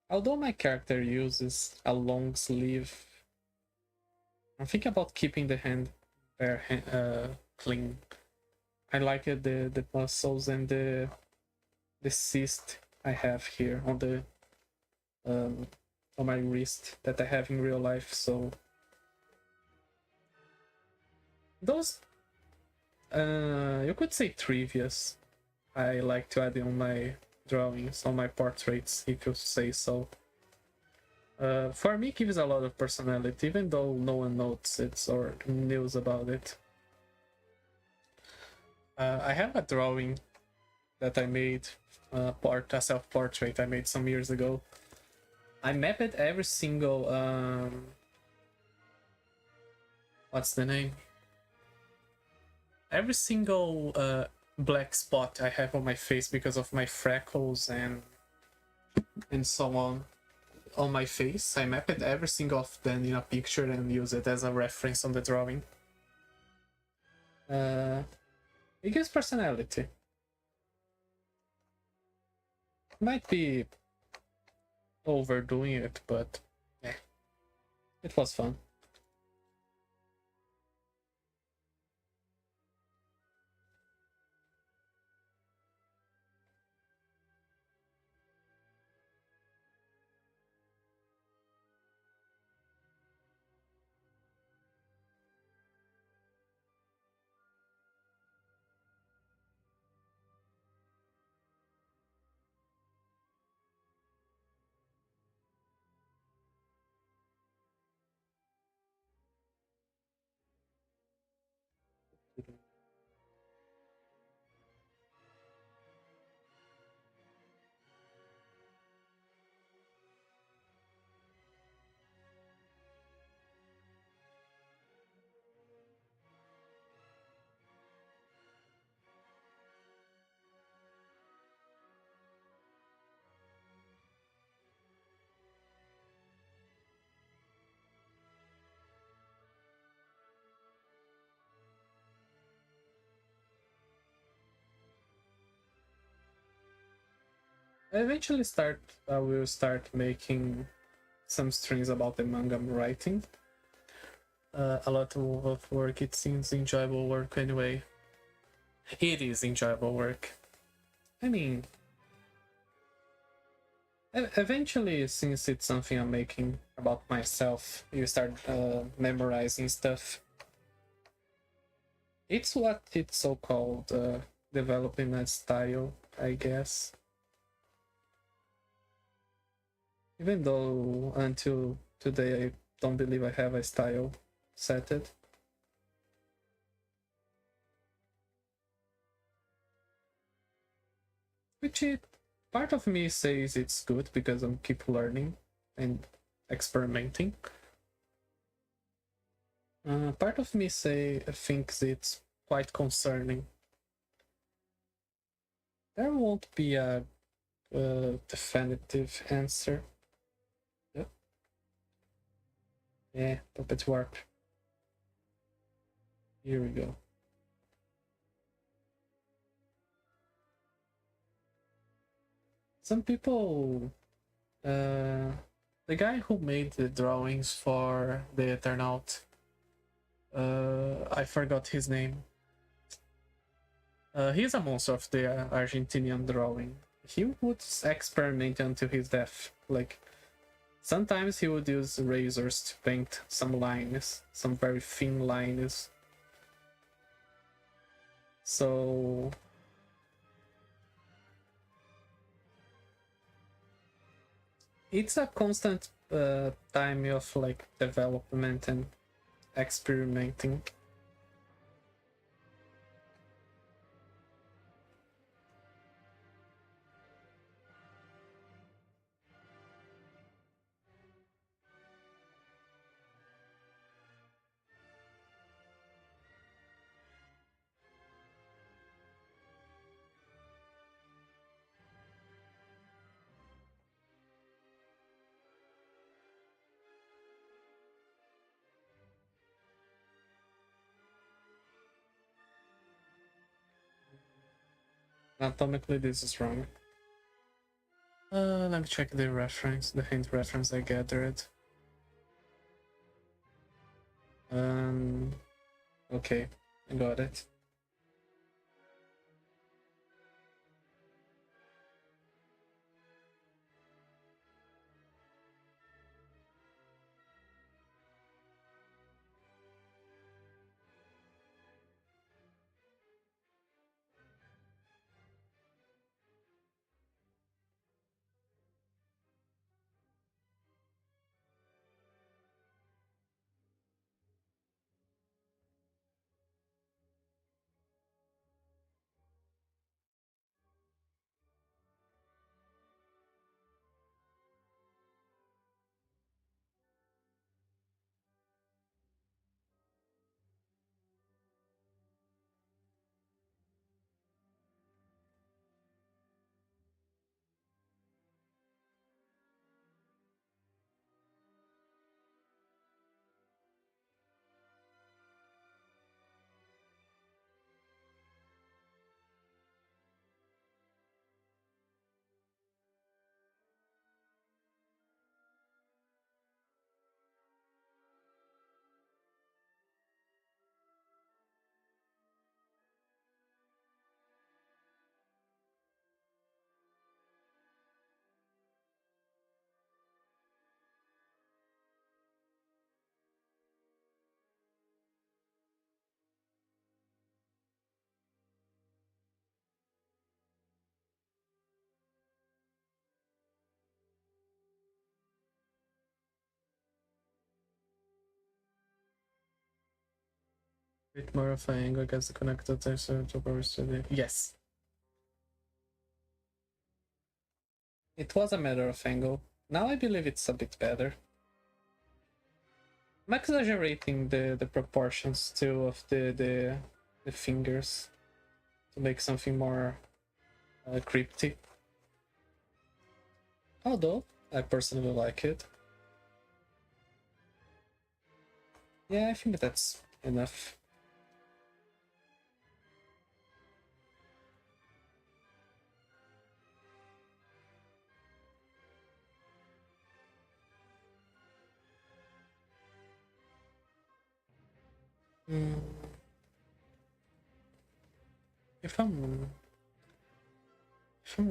Although my character uses a long sleeve, I'm thinking about keeping the hand clean. I like it, the muscles and the cyst I have here on the on my wrist that I have in real life. So those you could say trivias I like to add on my drawings, on my portraits, if you say so. For me, it gives a lot of personality, even though no one notes it or knows about it. I have a drawing that I made, a self-portrait I made some years ago. I mapped every single what's the name? Every single black spot I have on my face because of my freckles and so on. on my face. I mapped every single of them in a picture and use it as a reference on the drawing. It gives personality. Might be overdoing it, but yeah, it was fun. I will start making some strings about the manga I'm writing. A lot of work. It seems enjoyable work anyway. It is enjoyable work. I mean, eventually, since it's something I'm making about myself, you start memorizing stuff. It's what it's so-called developing a style, I guess. Even though until today I don't believe I have a style set it. Which part of me says it's good because I'm keep learning and experimenting. Part of me thinks it's quite concerning. There won't be a definitive answer. Yep. Yeah, puppet warp. Here we go. Some people, the guy who made the drawings for the Eternaut, I forgot his name. He's a monster of the Argentinian drawing. He would experiment until his death. Like, sometimes he would use razors to paint some lines, some very thin lines. So it's a constant time of like development and experimenting. Anatomically, this is wrong. Let me check the reference, the hint reference I gathered. Okay, I got it. Bit more of an angle against the connected to power study. Yes. It was a matter of angle. Now I believe it's a bit better. I'm exaggerating the proportions too of the fingers to make something more cryptic. Although I personally like it. Yeah, I think that's enough. Mm. If I'm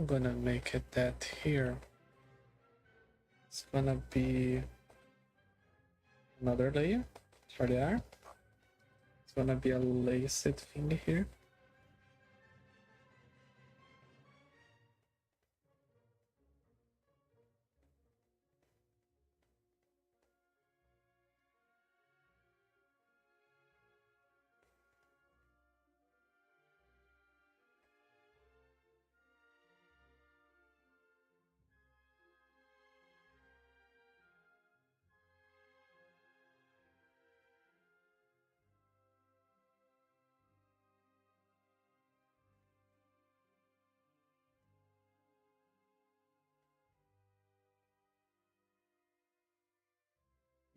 gonna make it that here, it's gonna be another layer for the arm. It's gonna be a laced thing here.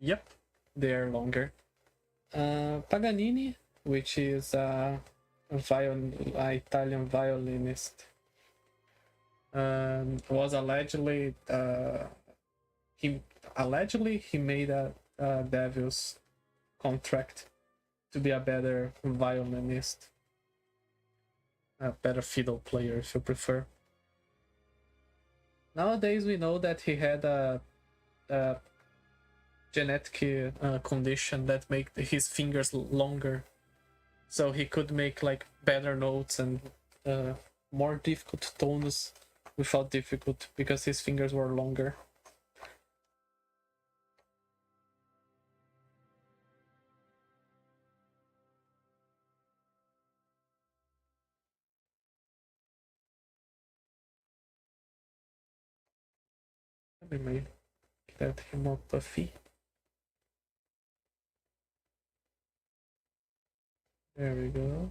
Yep, they're longer. Paganini, which is a Italian violinist, was allegedly he made a devil's contract to be a better violinist, a better fiddle player, if you prefer. Nowadays, we know that he had a genetic condition that make his fingers longer, so he could make like better notes and more difficult tones without difficult because his fingers were longer. Let me make that him more puffy. There we go.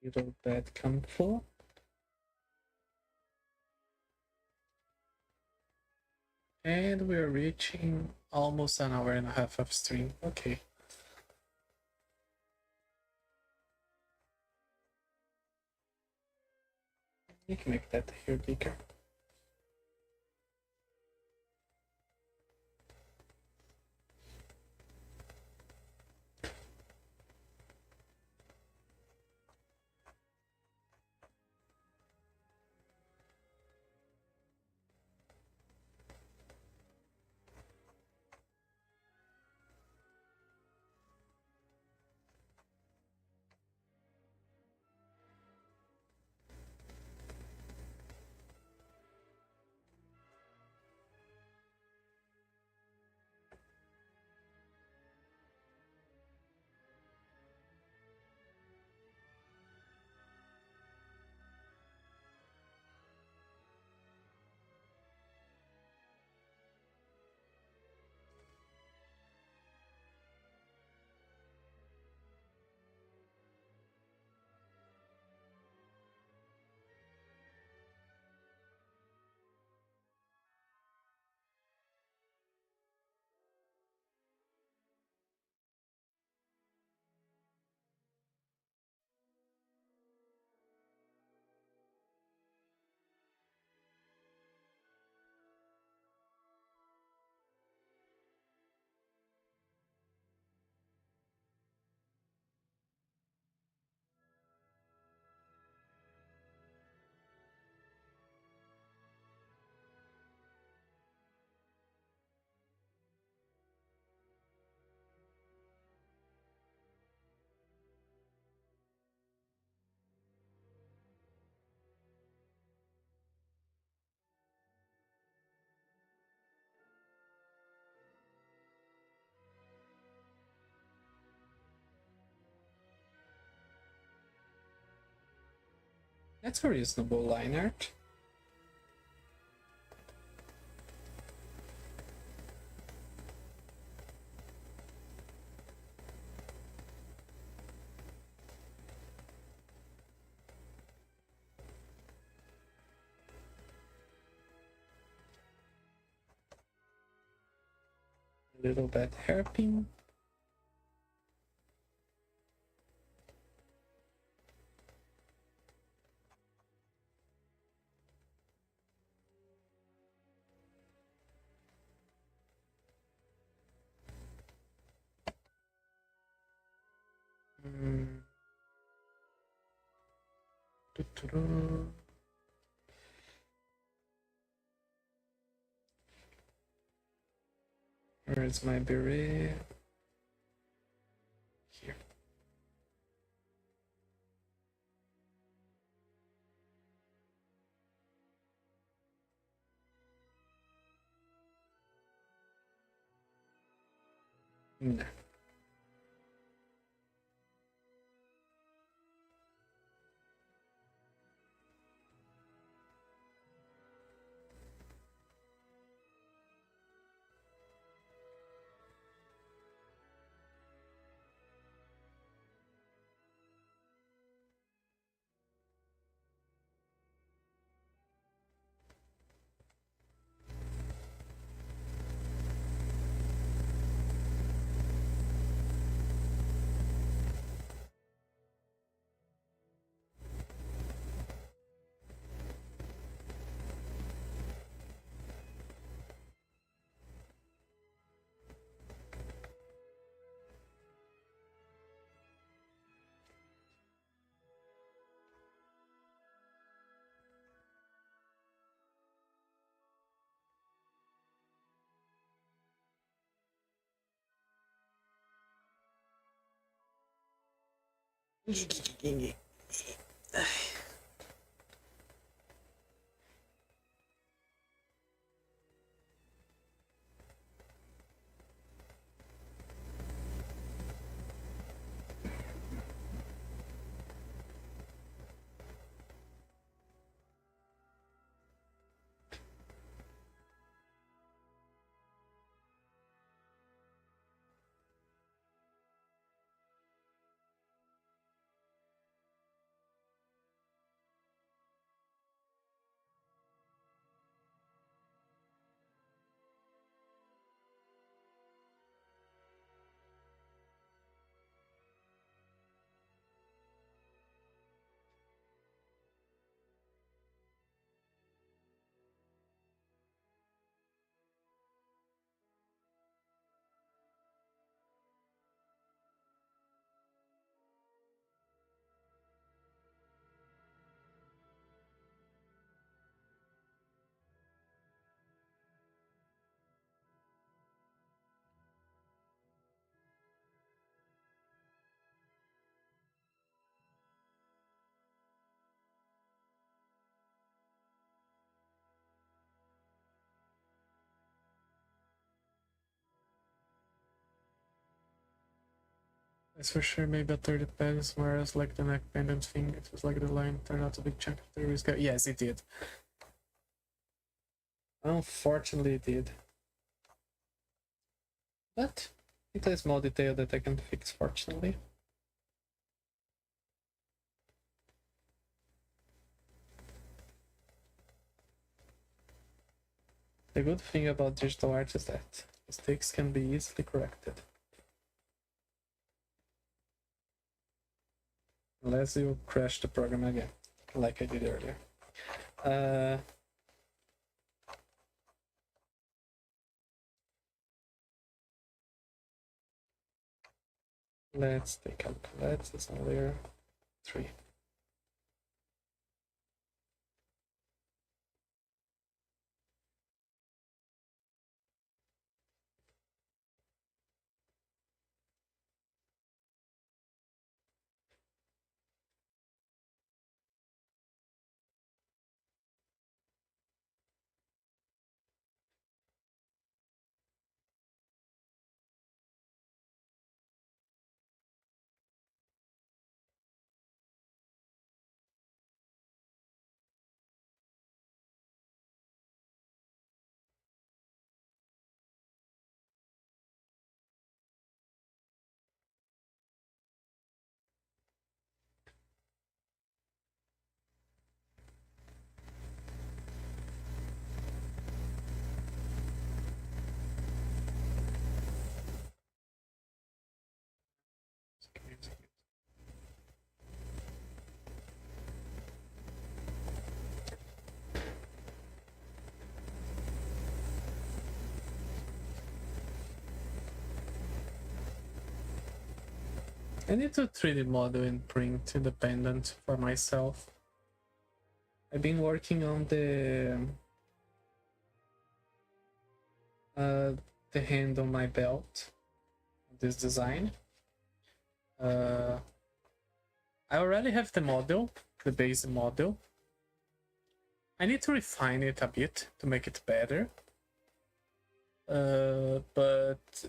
Little bad Kung Fu. And we're reaching almost an hour and a half of stream. Okay. You can make that here bigger. That's a reasonable line art. A little bit hairpin. Where's my beret? Here. No. It's for sure maybe a third depends, whereas like the neck pendant thing, it was like the line turned out a big chunk of the risk. Yes, it did. Unfortunately, it did. But it's a small detail that I can fix, fortunately. The good thing about digital art is that mistakes can be easily corrected. Unless you crash the program again, like I did earlier. Let's take a look. Let's on layer 3. I need to 3D model and print independent for myself. I've been working on the hand on my belt, this design. I already have the model, the base model. I need to refine it a bit to make it better. But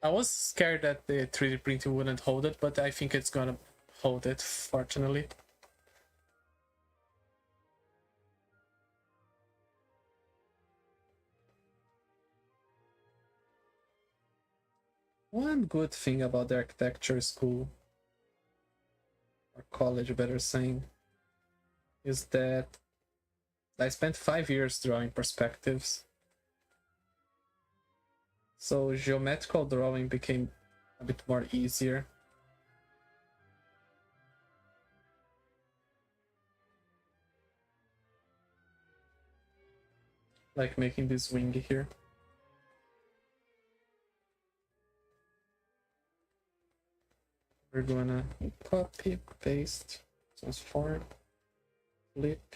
I was scared that the 3D printing wouldn't hold it, but I think it's gonna hold it, fortunately. One good thing about the architecture school, or college better saying, is that I spent 5 years drawing perspectives. So geometrical drawing became a bit more easier. Like making this wing here. We're gonna copy, paste, transform, flip.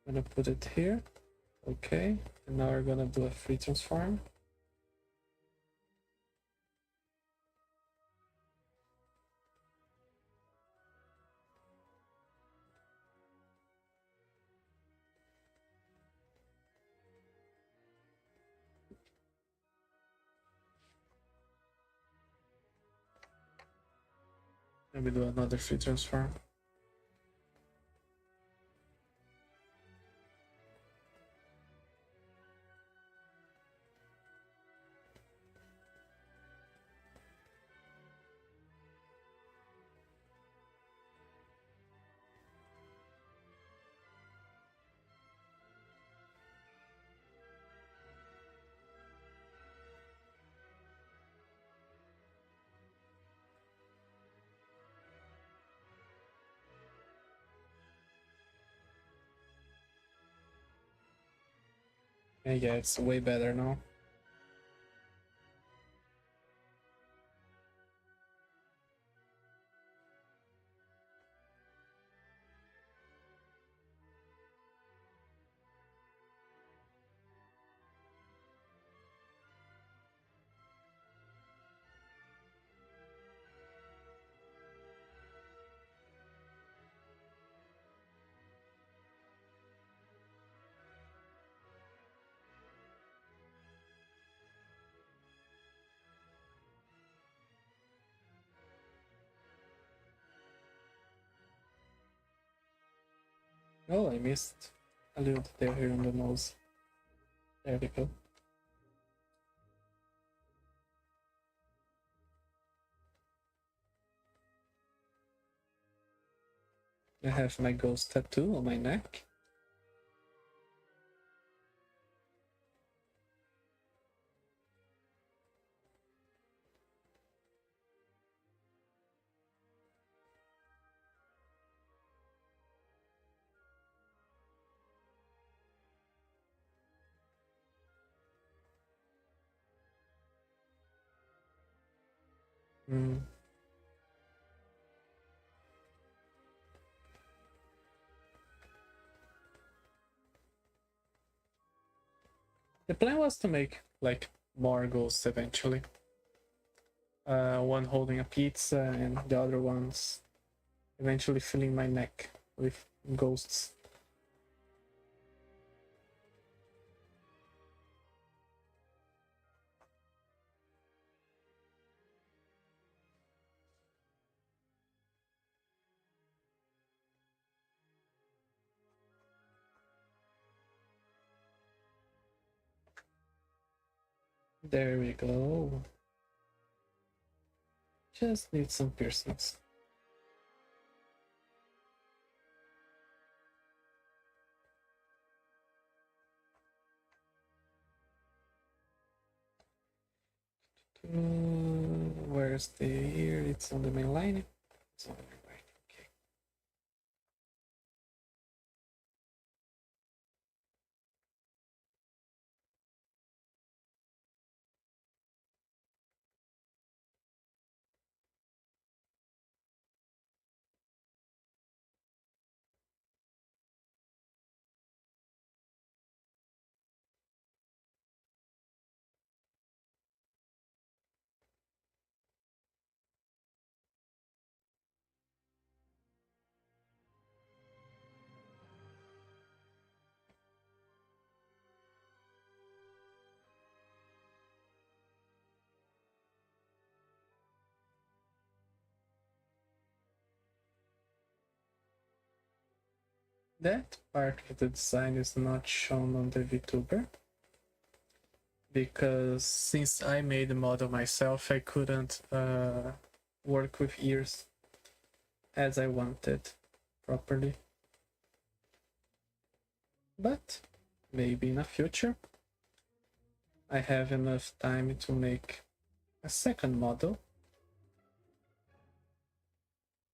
I'm gonna put it here. Okay, and now we're gonna do a free transform. And we do another free transform. And yeah, it's way better now. Oh, I missed a little detail here on the nose. There we go. I have my ghost tattoo on my neck. Mm. The plan was to make like more ghosts eventually. One holding a pizza and the other ones eventually filling my neck with ghosts. There we go. Just need some piercings. Where's the ear? It's on the main line. It's on the main line. Okay. That part of the design is not shown on the VTuber because since I made the model myself, I couldn't work with ears as I wanted properly. But maybe in the future I have enough time to make a second model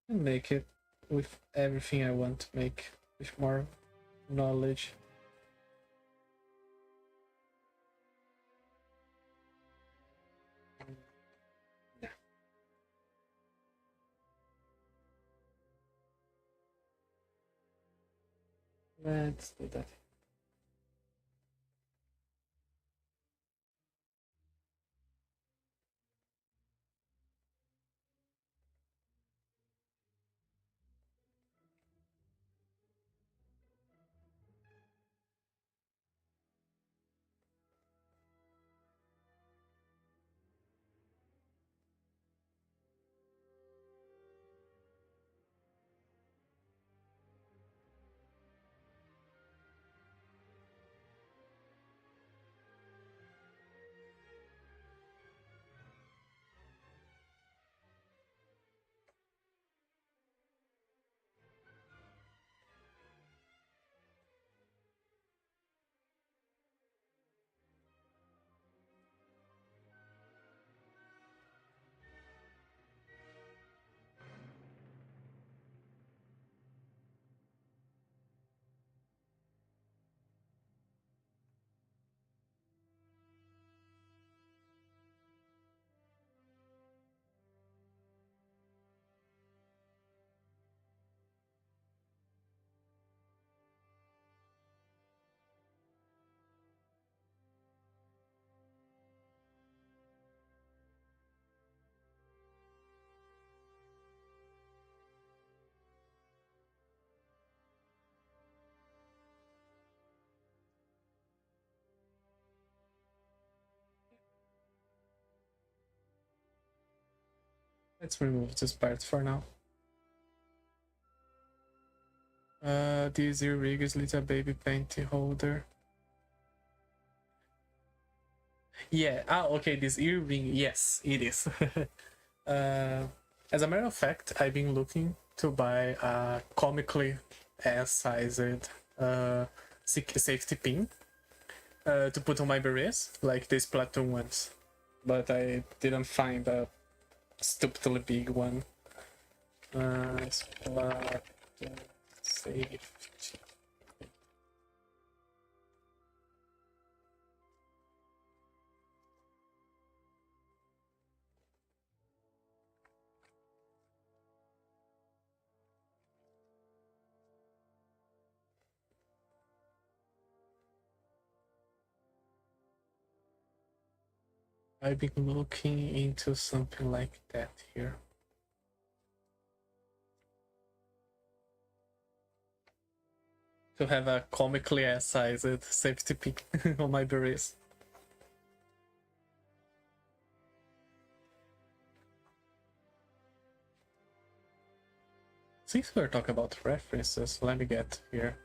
and make it with everything I want to make with more knowledge. Yeah. Let's do that. Let's remove this part for now. This earring is little baby panty holder. Yeah, okay, this earring, yes, it is. As a matter of fact, I've been looking to buy a comically ass-sized safety pin to put on my berets, like these platoon ones. But I didn't find a stupidly big one. Platoon safety. I've been looking into something like that here. To have a comically ass-sized safety pin on my berets. Since we're talking about references, let me get here.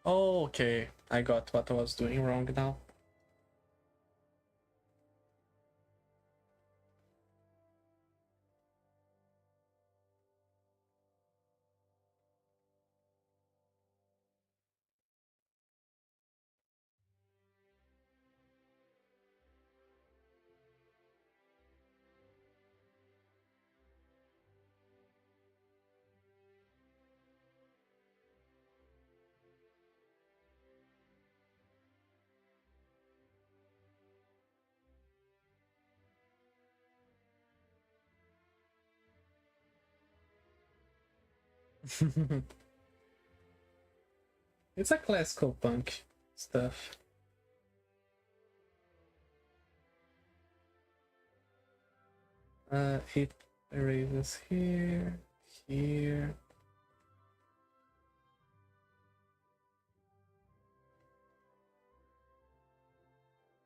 Oh, okay, I got what I was doing wrong now. It's a classical punk stuff. It erases here, here.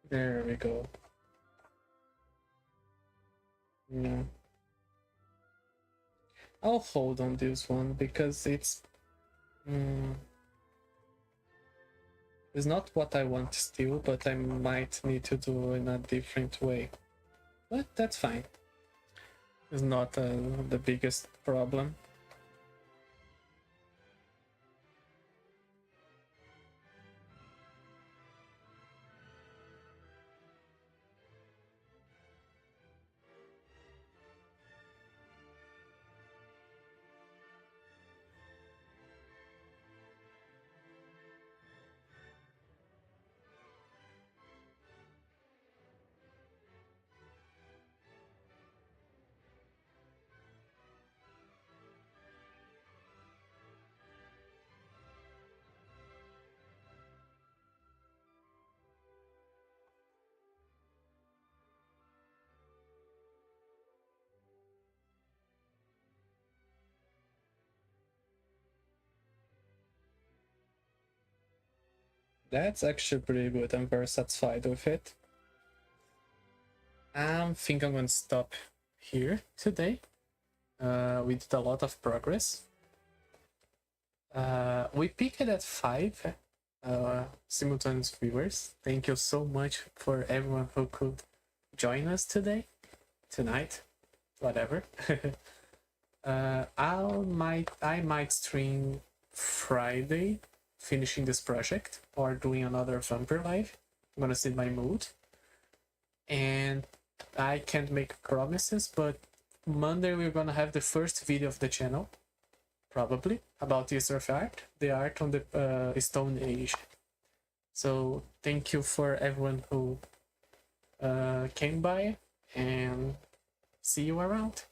There we go. Yeah. I'll hold on this one because it's not what I want still, but I might need to do in a different way. But that's fine. It's not the biggest problem. That's actually pretty good. I'm very satisfied with it. I think I'm gonna stop here today. We did a lot of progress. We peaked at 5 simultaneous viewers. Thank you so much for everyone who could join us today, tonight, whatever. I might stream Friday, finishing this project, or doing another vampire live. I'm gonna see my mood, and I can't make promises, but Monday we're gonna have the first video of the channel, probably about the of art, the art on the Stone Age. So thank you for everyone who came by, and see you around.